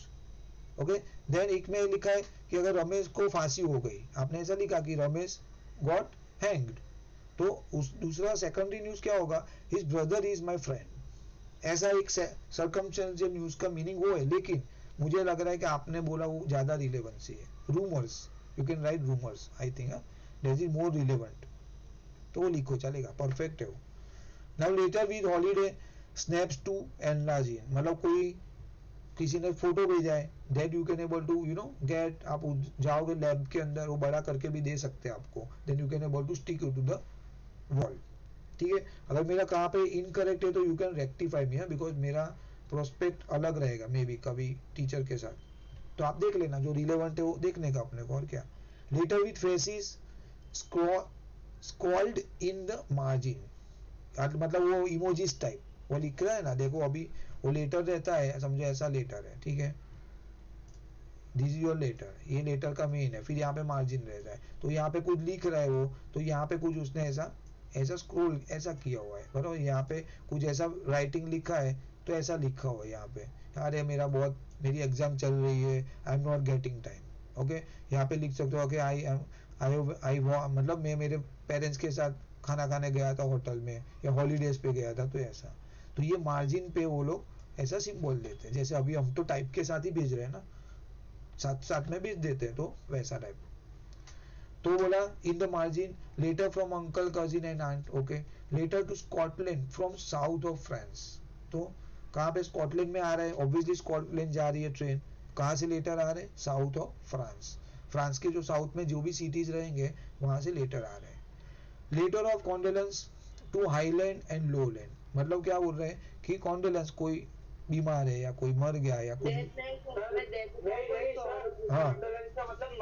Okay, then एक में लिखा है कि अगर रमेश को फांसी हो गई, आपने ऐसा लिखा कि रमेश गॉट हैंग्ड, तो उस दूसरा सेकेंडरी न्यूज क्या होगा, his brother is my friend. ऐसा एक सर्कमस्टेंशियल न्यूज का मीनिंग वो है, लेकिन मुझे लग रहा है कि आपने बोला वो ज्यादा रिलेवेंसी है। Rumours, you can write rumours, I think that is more relevant, तो वो लिखो चलेगा, परफेक्ट है वो। Now letter with holiday snaps to enlarge in, मतलब कोई किसी ने फोटो भेजा है, that you can able to you know get, आप जाओगे लैब के अंदर वो बड़ा करके भी दे सकते हैं आपको, then you can able to stick to the wall. ठीक है, अगर मेरा कहाँ पे इनकरेक्ट है तो you can rectify me, because मेरा प्रोस्पेक्ट अलग रहेगा मे बी कभी टीचर के साथ, तो आप देख लेना जो रिलेवेंट है वो देखने का अपने को, और क्या। Letter with faces scrawled in the margin, मतलब वो इमोजीज टाइप वो लिख रहा है ना, देखो अभी वो लेटर रहता है, समझो ऐसा लेटर है, ठीक है, दिस इज योर लेटर, ये लेटर का मेन है, फिर यहाँ पे मार्जिन रहता है, तो यहाँ पे कुछ लिख रहा है वो, तो यहाँ पे कुछ उसने ऐसा स्क्रोल ऐसा किया हुआ है, बराबर, यहाँ पे कुछ ऐसा राइटिंग लिखा है, तो ऐसा लिखा हुआ है यहाँ पे, अरे मेरी एग्जाम चल रही है, I am not getting time. Okay, यहाँ पे लिख सकते हो कि आई मतलब मैं मेरे पेरेंट्स के साथ खाना खाने गया था होटल में, या हॉलीडेज पे गया था, तो ऐसा। तो ये मार्जिन पे वो लोग ऐसा सिंबल देते हैं, जैसे अभी हम तो टाइप के साथ ही भेज रहे हैं ना, साथ साथ में भेज देते हैं, तो वैसा टाइप। तो बोला in the margin letter from uncle cousin and aunt, okay, letter to Scotland from south of France, तो कहाँ पे स्कॉटलैंड में आ रहा है, ऑब्वियसली स्कॉटलैंड जा रही है ट्रेन, कहाँ से लेटर आ रहे हैं, साउथ ऑफ फ्रांस, फ्रांस के जो साउथ में जो भी सिटीज रहेंगे वहां से लेटर आ रहे हैं। Letter of condolence to highland and lowland, मतलब क्या बोल रहे हैं कि कॉन्डोलेंस, कोई बीमार है या कोई मर गया या कुछ, हाँ कॉन्डोलेंस का मतलब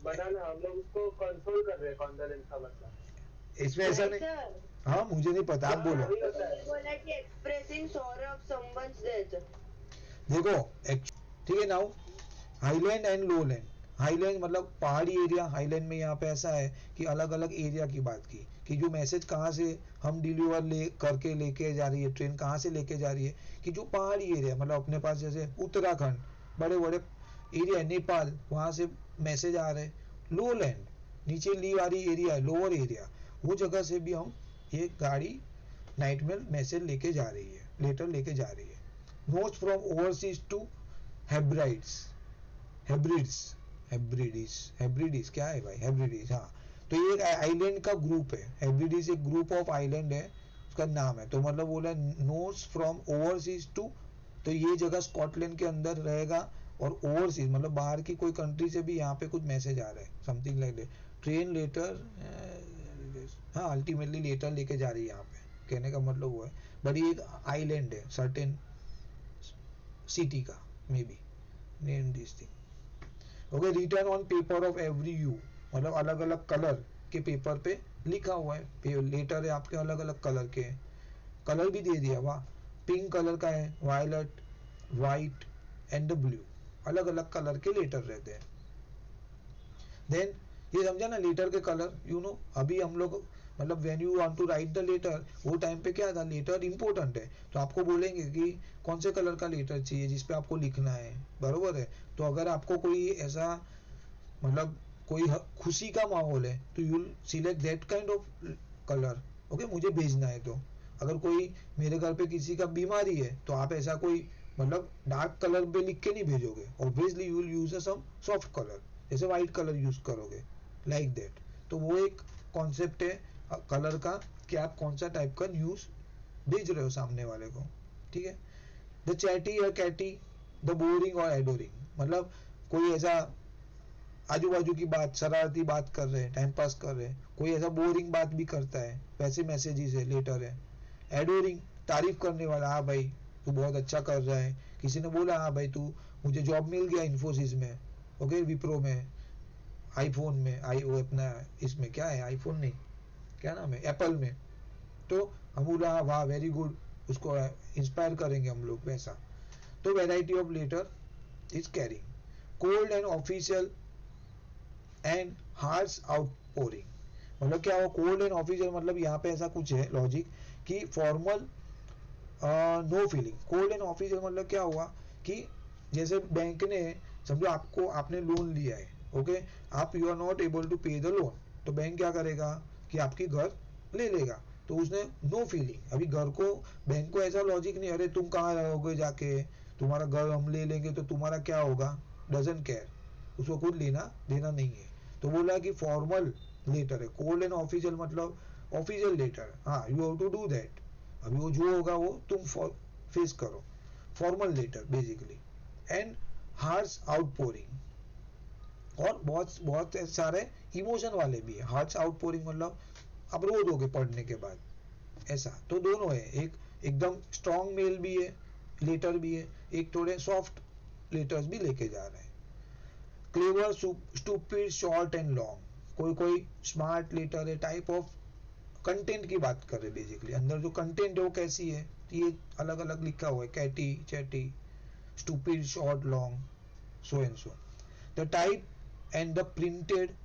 मनाना हम लोग उसको कंसोल कर रहे हैं, कॉन्डोलेंस का मतलब इसमें ऐसा नहीं, हाँ मुझे नहीं पता, आप बोलो। बोला कि expressing sorrow of someone's death, देखो ठीक है, now highland and lowland, highland मतलब पहाड़ी एरिया, हाईलैंड में यहाँ पे ऐसा है कि अलग अलग एरिया की बात की, कि जो मैसेज कहाँ से हम डिलीवर करके लेके जा रही है, ट्रेन कहाँ से लेके जा रही है, कि जो पहाड़ी एरिया, मतलब अपने पास जैसे उत्तराखंड, बड़े बड़े एरिया, नेपाल, वहां से मैसेज आ रहे हैं। लोलैंड नीचे ली वाली एरिया है, लोअर एरिया, वो जगह से भी हम ये गाड़ी नाइट में मैसेज लेके जा रही है, लेटर लेके जा रही है। Notes from overseas to Hebrides, Hebrides क्या है भाई, हेब्रिडीज, हाँ, तो ये एक आइलैंड का ग्रुप है, हेब्रिडीज एक ग्रुप ऑफ आइलैंड है, उसका नाम है, तो मतलब बोला नोट्स फ्रॉम ओवरसीज टू, तो ये जगह स्कॉटलैंड के अंदर रहेगा, और ओवरसीज मतलब बाहर की कोई कंट्री से भी यहाँ पे कुछ मैसेज आ रहा है, something like that, train letter, हाँ अल्टीमेटली लेटर लेके जा रही है यहाँ पे, कहने का मतलब वो है, बट ये एक आइलैंड है सर्टेन सिटी का, may be name this thing. Okay, return on paper of every you, मतलब अलग अलग कलर के पेपर पे लिखा हुआ है, लेटर है आपके अलग अलग कलर के, कलर भी दे दिया, वाह, पिंक कलर का है, violet, white and the blue, अलग अलग कलर के लेटर रहते हैं। देन ये समझा ना लेटर के कलर, यू नो अभी हम लोग मतलब when you want to write the letter, वो टाइम पे क्या था, लेटर इंपॉर्टेंट है, तो आपको बोलेंगे कि कौन से कलर का लेटर चाहिए जिसपे आपको लिखना है, बरोबर है। तो अगर आपको कोई ऐसा मतलब कोई खुशी का माहौल है, तो you select that kind of colour, okay, मुझे भेजना है। तो अगर कोई मेरे घर पे किसी का बीमारी है, तो आप ऐसा कोई मतलब डार्क कलर पे लिख के नहीं भेजोगे, obviously you will use some soft colour, जैसे व्हाइट कलर यूज करोगे, लाइक दैट। तो वो एक कॉन्सेप्ट है कलर का, कि आप कौन सा टाइप का न्यूज भेज रहे हो सामने वाले को, ठीक है। द चैटी या कैटी, द बोरिंग और एडोरिंग, मतलब कोई ऐसा आजू बाजू की बात, शरारती बात कर रहे हैं, टाइम पास कर रहे हैं, कोई ऐसा बोरिंग बात भी करता है, वैसे मैसेजेस है, लेटर है। एडोरिंग तारीफ करने वाला, हाँ भाई तू बहुत अच्छा कर रहा है, किसी ने बोला हाँ भाई तू, मुझे जॉब मिल गया इन्फोसिस में, ओके, विप्रो में, आईफोन में, आई वो अपना इसमें क्या है, आईफोन नहीं, क्या नाम है, एप्पल में। तो हम बोला वाह वेरी गुड, उसको इंस्पायर करेंगे हम लोग वैसा। तो variety of letter is carrying cold and official and harsh outpouring. मतलब क्या हुआ, कोल्ड एंड ऑफिशियल मतलब यहाँ पे ऐसा कुछ है लॉजिक कि formal no feeling. Cold and official मतलब क्या हुआ कि जैसे बैंक ने समझो आपको, आपने लोन लिया है, ओके, आप you are not able to pay the loan, तो बैंक क्या करेगा कि आपकी घर ले लेगा। तो उसने नो फीलिंग, अभी घर को, बैंक को ऐसा लॉजिक नहीं, अरे तुम कहाँ रहोगे जाके, तुम्हारा घर हम ले लेंगे तो तुम्हारा क्या होगा, डजंट केयर, उसको कुछ लेना देना नहीं है। तो बोला कि फॉर्मल लेटर है, कोल्ड एंड ऑफिशियल मतलब ऑफिशियल लेटर, हाँ you have to do that, अभी वो जो होगा वो तुम फेस करो, formal letter basically. And harsh outpouring, और बहुत बहुत सारे इमोशन वाले भी है। हार्श आउटपोरिंग मतलब आप रो दोगे पढ़ने के बाद, ऐसा। तो दोनों है, एक एकदम स्ट्रॉन्ग मेल भी है, लेटर भी है, एक थोड़े सॉफ्ट लेटर्स भी लेके जा रहे हैं। Clever, stupid, short and long, कोई कोई स्मार्ट लेटर है, टाइप ऑफ कंटेंट की बात कर रहे बेसिकली, अंदर जो कंटेंट है वो कैसी है, ये अलग अलग लिखा हुआ है, catty, chatty, stupid, short, long, so and so. The type and the printed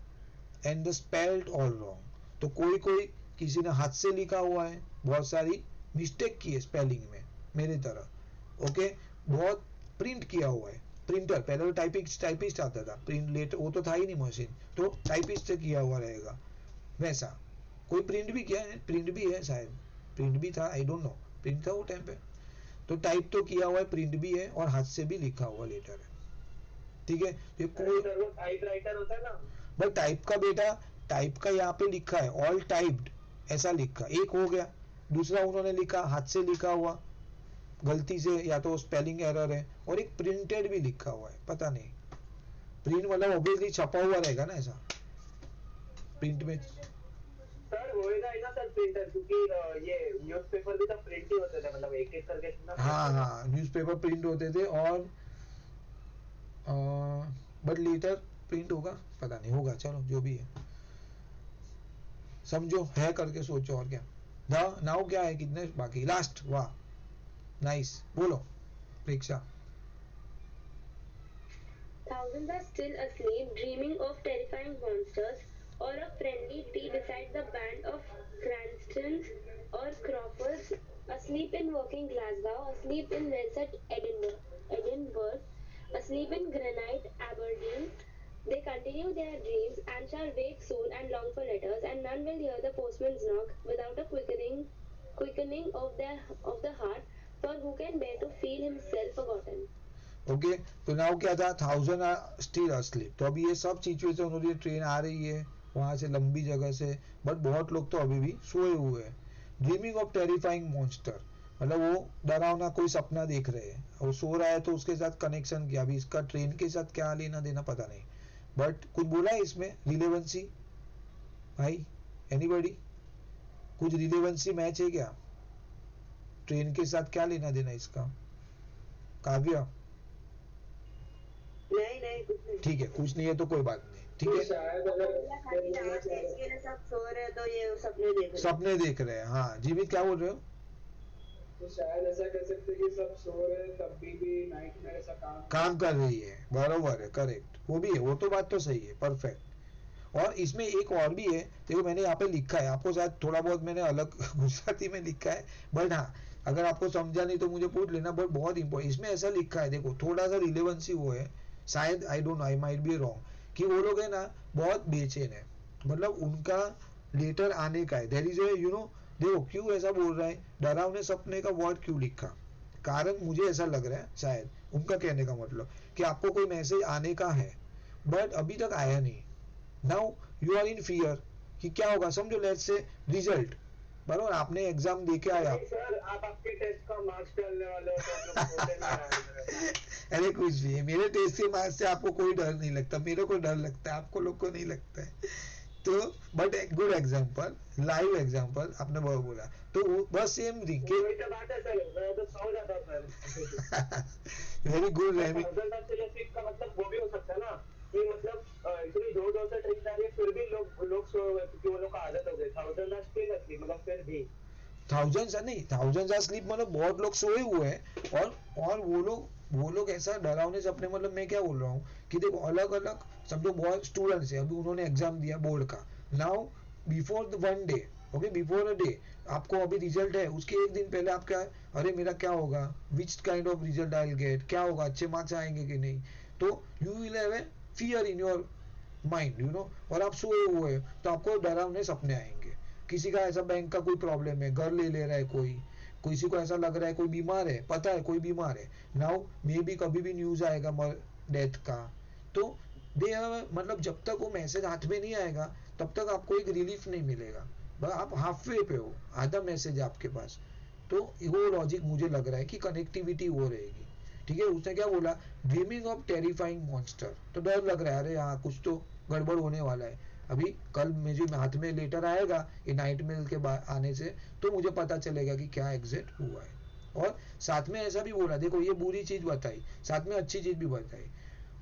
and the spelled all wrong, तो कोई कोई किसी ने हाथ से लिखा हुआ है, बहुत सारी मिस्टेक की है स्पेलिंग में मेरे तरह, ओके, बहुत प्रिंट किया हुआ है, प्रिंटर, पहले तो टाइपिस्ट आता था, प्रिंट लेटर वो तो था ही नहीं मशीन, तो टाइपिस्ट से किया हुआ रहेगा वैसा। कोई प्रिंट भी किया है, प्रिंट भी है शायद, प्रिंट भी था, आई डोंट नो, प्रिंट था वो टाइम पे। तो टाइप तो किया हुआ है, प्रिंट भी है, और हाथ से भी लिखा हुआ लेटर है, ठीक है। ये कोई टाइप राइटर होता है ना, बट टाइप का बेटा, टाइप का यहाँ पे लिखा है ऑल टाइप्ड, ऐसा लिखा, एक हो गया। दूसरा उन्होंने लिखा हाथ से लिखा हुआ गलती से, या तो स्पेलिंग एरर है, और एक प्रिंटेड भी लिखा हुआ है, पता नहीं, प्रिंट मतलब ऑब्वियसली छपा हुआ रहेगा ना ऐसा, प्रिंट में। सर होएगा ही ना सर प्रिंटर, क्योंकि ये न्यूज़पेपर भी तो प्रिंट ही होते थे, मतलब एक एक करके ना हाँ हाँ, न्यूज़पेपर प्रिंट होते थे, और बट लेटर प्रिंट होगा, पता नहीं, होगा, चलो जो भी है समझो, है करके सोचो, और क्या। नाउ क्या है, कितने बाकी, लास्ट, वाह नाइस, बोलो प्रेक्षा। Thousands are still asleep, dreaming of terrifying monsters, or a friendly tea beside the band of Cranstons or Crawfords, asleep in working Glasgow, asleep in Welsett Edinburgh, asleep in Granite Aberdeen. They continue their dreams and shall wake soon and long for letters, and none will hear the postman's knock without a quickening of the heart, for who can bear to feel himself forgotten. Okay, तो now क्या था, 1000 are still asleep, तो अभी ये सब situation हो रही है, ट्रेन आ रही है वहां से लंबी जगह से, बट बहुत लोग तो अभी भी सोए हुए हैं। ड्रीमिंग ऑफ टेरिफाइंग मॉन्स्टर, मतलब वो डरावना कोई सपना देख रहे हैं, वो सो रहा है तो उसके साथ कनेक्शन किया, अभी इसका ट्रेन के साथ क्या लेना देना पता नहीं, बट कुछ बोला है इसमें रिलेवेंसी, भाई एनीबॉडी, कुछ रिलेवेंसी मैच है क्या, ट्रेन के साथ क्या लेना देना इसका, काव्या? नहीं नहीं कुछ नहीं। ठीक है, कुछ नहीं है तो कोई बात नहीं, ठीक है। शायद खाली डांस इसके लिए सब सो रहे हैं, तो ये सपने देख रहे हैं। सपने देख रहे हैं, हाँ जीवित क्या बोल रहे हो? तो शायद ऐसा कह सकते कि सब सो रहे हैं तब भी नाइट में ऐसा काम कर रही है, बरोबर है, करेक्ट, वो भी है, वो तो बात तो सही है, परफेक्ट। और इसमें एक और भी है, देखो मैंने यहाँ पे लिखा है, आपको शायद थोड़ा बहुत मैंने अलग गुजराती में लिखा है, बट हाँ अगर आपको समझा नहीं तो मुझे पूछ लेना, बट बहुत इंपॉर्टेंट इसमें ऐसा लिखा है, देखो थोड़ा सा रिलेवेंसी वो है, शायद I don't know, I might be wrong, कि वो लोग है ना बहुत बेचैन है, मतलब उनका लेटर आने का है, there is a you know, देखो क्यों ऐसा बोल रहा है, डरावने सपने का वर्ड क्यों लिखा, कारण मुझे ऐसा लग रहा है शायद उनका कहने का मतलब कि आपको कोई मैसेज आने का है, बट अभी तक आया नहीं, now you are in fear कि क्या होगा, समझो लेट्स से रिजल्ट, बराबर आपने एग्जाम दे के आया, सर आप आपके टेस्ट का मार्क्स डालने वाले हो तो आप लोग सोते नहीं आए। अरे कुछ भी है, मेरे टेस्ट के मार्क्स से आपको कोई डर नहीं लगता, मेरे को डर लगता है, आपको लोग को नहीं लगता है, तो but good example, live example आपने बहुत बोला, तो बस सेम थिंग के वही तो बात है सर, मैं तो सो जाता हूं sir. Very good, result of select का मतलब वो भी हो सकता है ना कि मतलब एक्चुअली जोर जोर से ट्रिक डाली फिर भी लोग सोए हुए क्योंकि वो लोग का आदत हो गई, 1000 आर स्टिल asleep, मतलब फिर भी। थाउजेंड्स नहीं, थाउजेंड्स आर स्लीप मतलब बहुत लोग सोए हुए हैं, और वो लोग ऐसा डरावने सपने, मतलब मैं क्या बोल रहा हूँ कि देखो अलग अलग, समझो बहुत स्टूडेंट्स है, अभी उन्होंने एग्जाम दिया बोर्ड का, now before the one day, okay before a day, आपको अभी रिजल्ट है, उसके एक दिन पहले आप क्या, अरे मेरा क्या होगा, which kind of result I will get, क्या होगा, अच्छे मार्क्स आएंगे कि नहीं, तो you will have a fear in your mind, और आप सोए हुए हो तो आपको डरावने सपने आएंगे। किसी का ऐसा बैंक का कोई प्रॉब्लम है, घर ले ले रहा है कोई, किसी को ऐसा लग रहा है कोई बीमार है, पता है कोई बीमार है, नाउ मे बी कभी भी न्यूज आएगा डेथ का, तो दे मतलब जब तक वो मैसेज हाथ में नहीं आएगा तब तक आपको एक रिलीफ नहीं मिलेगा, बस आप हाफ वे पे हो, आधा मैसेज है आपके पास, तो वो लॉजिक मुझे लग रहा है कि कनेक्टिविटी वो रहेगी। ठीक है, उसने क्या बोला, ड्रीमिंग ऑफ टेरिफाइंग मॉन्स्टर, तो डर लग रहा है, अरे हाँ कुछ तो गड़बड़ होने वाला है, अभी कल मुझे हाथ में लेटर आएगा ये नाइट मेल के बाद आने से, तो मुझे पता चलेगा कि क्या एग्जैक्ट हुआ है। और साथ में ऐसा भी बोला, देखो ये बुरी चीज बताई, साथ में अच्छी चीज भी बताई,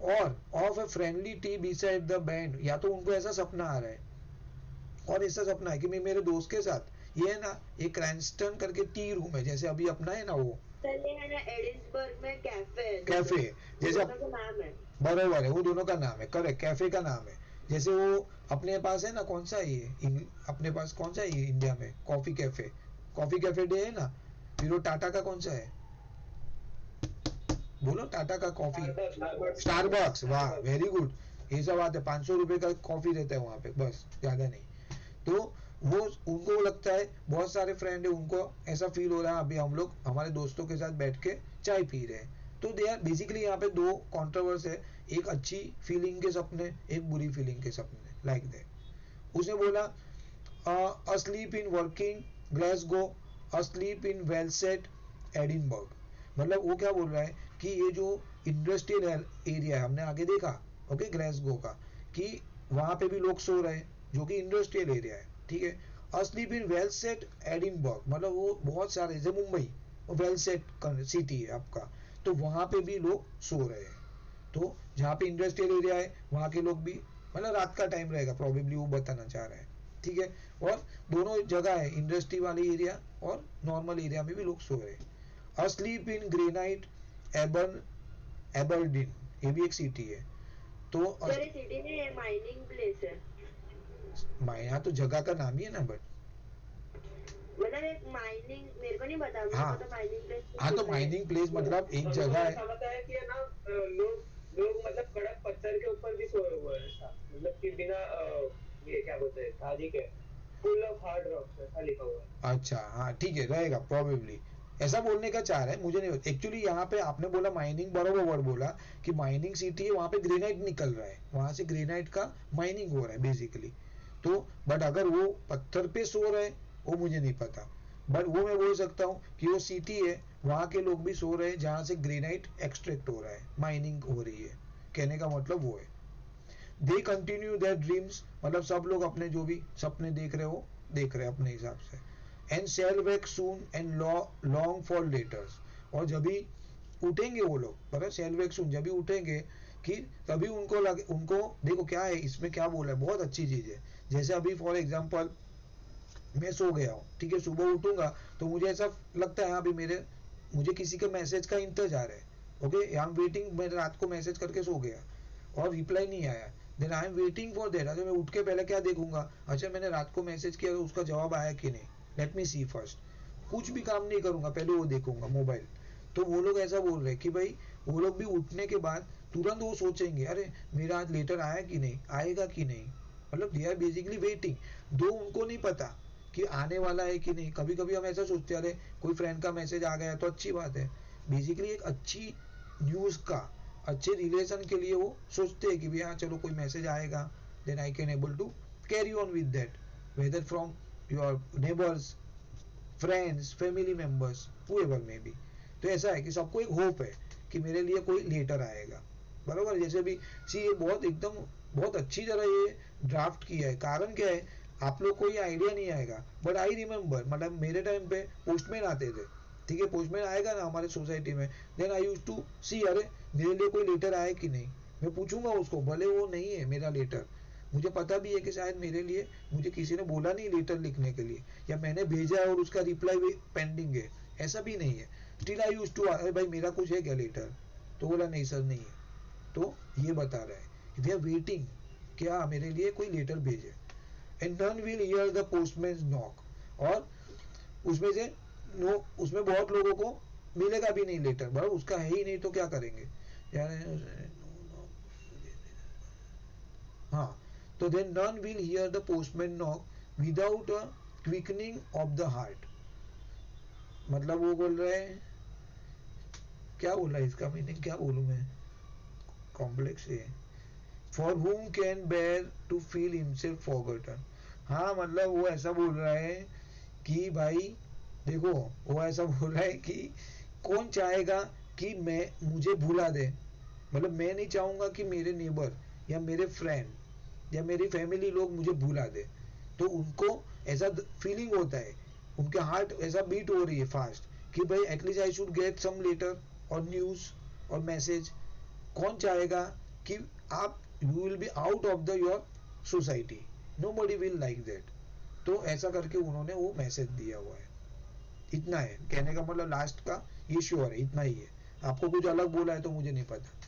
और of a friendly T beside the band, या तो उनको ऐसा सपना आ रहा है, और ऐसा सपना है कि मैं मेरे दोस्त के साथ, ये है ना एक क्रैंस्टन करके टी रूम है, जैसे अभी अपना है ना वो सर ये है ना एडिसबर्ग में कैफे है, कैफे, जैसे दोनों का नाम है। बरोबर है, वो दोनों का नाम है, करेक्ट, कैफे का नाम है, जैसे वो अपने पास है ना, कौन सा है ये अपने पास कौन सा है ये इंडिया में, कॉफी कैफे डे है ना, फिर वो टाटा का कौन सा है, बोलो टाटा का कॉफी, स्टारबक्स, वाह वेरी गुड, ये सब बात है, 500 रुपए का कॉफी रहता है वहां पे, बस ज्यादा नहीं, तो वो उनको लगता है, बहुत सारे फ्रेंड है उनको ऐसा फील हो रहा है, अभी हम लोग हमारे दोस्तों के साथ बैठ के चाय पी रहे हैं, तो दे आर बेसिकली यहाँ पे दो कॉन्ट्रोवर्स है, एक अच्छी फीलिंग के सपने, एक बुरी फीलिंग के सपने, लाइक दैट। उसने बोला asleep in working Glasgow, asleep in well set Edinburgh, मतलब वो क्या बोल रहा है कि ये जो इंडस्ट्रियल एरिया है, हमने आगे देखा ओके ग्लासगो का, कि वहां पे भी लोग सो रहे हैं, जो कि इंडस्ट्रियल एरिया है, ठीक है, asleep in वेलसेट एडिनबर्ग, मतलब वो बहुत सारे, जैसे मुंबई वेलसेट सिटी है आपका, तो वहां पे भी लोग सो रहे हैं, तो जहाँ पे इंडस्ट्रियल एरिया है वहाँ के लोग भी, मतलब रात का टाइम रहेगा प्रोबेबली, वो बताना चाह रहा है, ठीक है, और दोनों जगह है, इंडस्ट्री वाली एरिया और नॉर्मल एरिया में भी लोग सो रहे हैं। अस्लीप इन ग्रेनाइट एबर्न एबरडीन, ये भी एक सिटी है, तो सर ये सिटी नहीं है, माइनिंग प्लेस है, यहाँ तो जगह का नाम ही है ना, बट मतलब एक माइनिंग, मेरे को नहीं पता, मेरे हाँ को तो माइनिंग प्लेस हाँ, तो माइनिंग प्लेस मतलब एक जगह ऐसा है, बताया कि है ना, लोग मतलब कड़क पत्थर के ऊपर भी सोए हुए हैं ऐसा, मतलब कि बिना ये क्या बोलते हैं शादी के, फुल ऑफ हार्ड रॉक्स ऐसा लिखा हुआ है। अच्छा हाँ ठीक है, रहेगा प्रोबेबली, ऐसा बोलने का चाह रहा है, मुझे नहीं, एक्चुअली यहाँ पे आपने बोला माइनिंग, बरोबर वर्ड बोला कि माइनिंग सिटी है, वहाँ पे ग्रेनाइट निकल रहा है, वहां से ग्रेनाइट का माइनिंग हो रहा है बेसिकली, तो बट अगर वो पत्थर पे सो रहे वो मुझे नहीं पता, बट वो मैं बोल सकता हूँ कि वो सिटी है, वहाँ के लोग भी सो रहे हैं जहाँ से ग्रेनाइट एक्सट्रैक्ट हो रहा है, माइनिंग हो रही है, कहने का मतलब वो है। दे कंटिन्यू देयर ड्रीम्स, मतलब सब लोग अपने जो भी सपने देख रहे हो देख रहे हैं अपने हिसाब से, and shall wake soon and long for letters, और जब भी उठेंगे वो लोग, पता शेल वेक सून, जब भी उठेंगे कि तभी उनको देखो क्या है इसमें, क्या बोला है, बहुत अच्छी चीज है, जैसे अभी फॉर एग्जाम्पल मैं सो गया हूँ, ठीक है, सुबह उठूंगा तो मुझे ऐसा लगता है अभी मुझे किसी के मैसेज का इंतजार है, ओके, आई एम वेटिंग, मैं रात को मैसेज करके सो गया और रिप्लाई नहीं आया, then I am waiting for that, अच्छा मैं उठ के पहले क्या देखूंगा, अच्छा मैंने रात को मैसेज किया तो उसका जवाब आया कि नहीं, लेट मी सी फर्स्ट, कुछ भी काम नहीं करूंगा पहले वो देखूंगा मोबाइल, तो वो लोग ऐसा बोल रहे हैं कि भाई वो लोग भी उठने के बाद तुरंत वो सोचेंगे, अरे मेरा आज लेटर आया कि नहीं, आएगा कि नहीं, मतलब दे आर बेसिकली वेटिंग, दो उनको नहीं पता कि आने वाला है कि नहीं, कभी कभी हम ऐसा सोचते हैं अरे कोई फ्रेंड का मैसेज आ गया तो अच्छी बात है, बेसिकली एक अच्छी न्यूज का, अच्छे रिलेशन के लिए वो सोचते हैं कि भैया चलो कोई मैसेज आएगा, then I can able to carry on with that, whether from your neighbours, friends, family members, however may be, तो ऐसा है कि सबको एक होप है कि मेरे लिए कोई लेटर आएगा, बराबर, जैसे भी सी ये बहुत एकदम बहुत अच्छी तरह ये ड्राफ्ट किया है, कारण क्या है, आप लोग को ये आइडिया नहीं आएगा, बट आई रिमेम्बर, मतलब मेरे टाइम पे पोस्टमैन आते थे, ठीक है, पोस्टमैन आएगा ना हमारे सोसाइटी में, देन आई यूज टू सी, अरे मेरे लिए कोई लेटर आया कि नहीं, मैं पूछूंगा उसको, भले वो नहीं है मेरा लेटर, मुझे पता भी है कि शायद मेरे लिए मुझे किसी ने बोला नहीं लेटर लिखने के लिए, या मैंने भेजा और उसका रिप्लाई भी पेंडिंग है, ऐसा भी नहीं है। स्टिल आई यूज्ड टू, अरे भाई मेरा कुछ है क्या लेटर, तो बोला नहीं सर नहीं है। तो ये बता रहा है दे आर वेटिंग क्या मेरे लिए कोई लेटर भेजे। And none will hear the postman knock, और उसमें से नो, उसमें बहुत लोगों को मिलेगा भी नहीं लेटर, बड़ा उसका है ही नहीं तो क्या करेंगे यार। हाँ, तो then none will hear the postman knock without a quickening of the heart. मतलब वो बोल रहे हैं, क्या बोल रहा है, इसका मीनिंग क्या बोलूं मैं, कॉम्प्लेक्स है। For whom can bear to feel himself forgotten. हाँ, मतलब वो ऐसा बोल रहा है कि भाई देखो, वो ऐसा बोल रहा है कि कौन चाहेगा कि मैं मुझे भुला दे, मतलब मैं नहीं चाहूंगा कि मेरे नेबर या मेरे फ्रेंड या मेरी फैमिली लोग मुझे भुला दे। तो उनको ऐसा फीलिंग होता है, उनके हार्ट ऐसा बीट हो रही है फास्ट कि भाई at least I should get some letter और न्यूज और मैसेज। कौन चाहेगा कि आप you will be out of the your society, nobody will like that. तो ऐसा करके उन्होंने वो मैसेज दिया हुआ है। इतना है कहने का मतलब, लास्ट का ये श्योर है, इतना ही है। आपको कुछ अलग बोला है तो मुझे नहीं पता।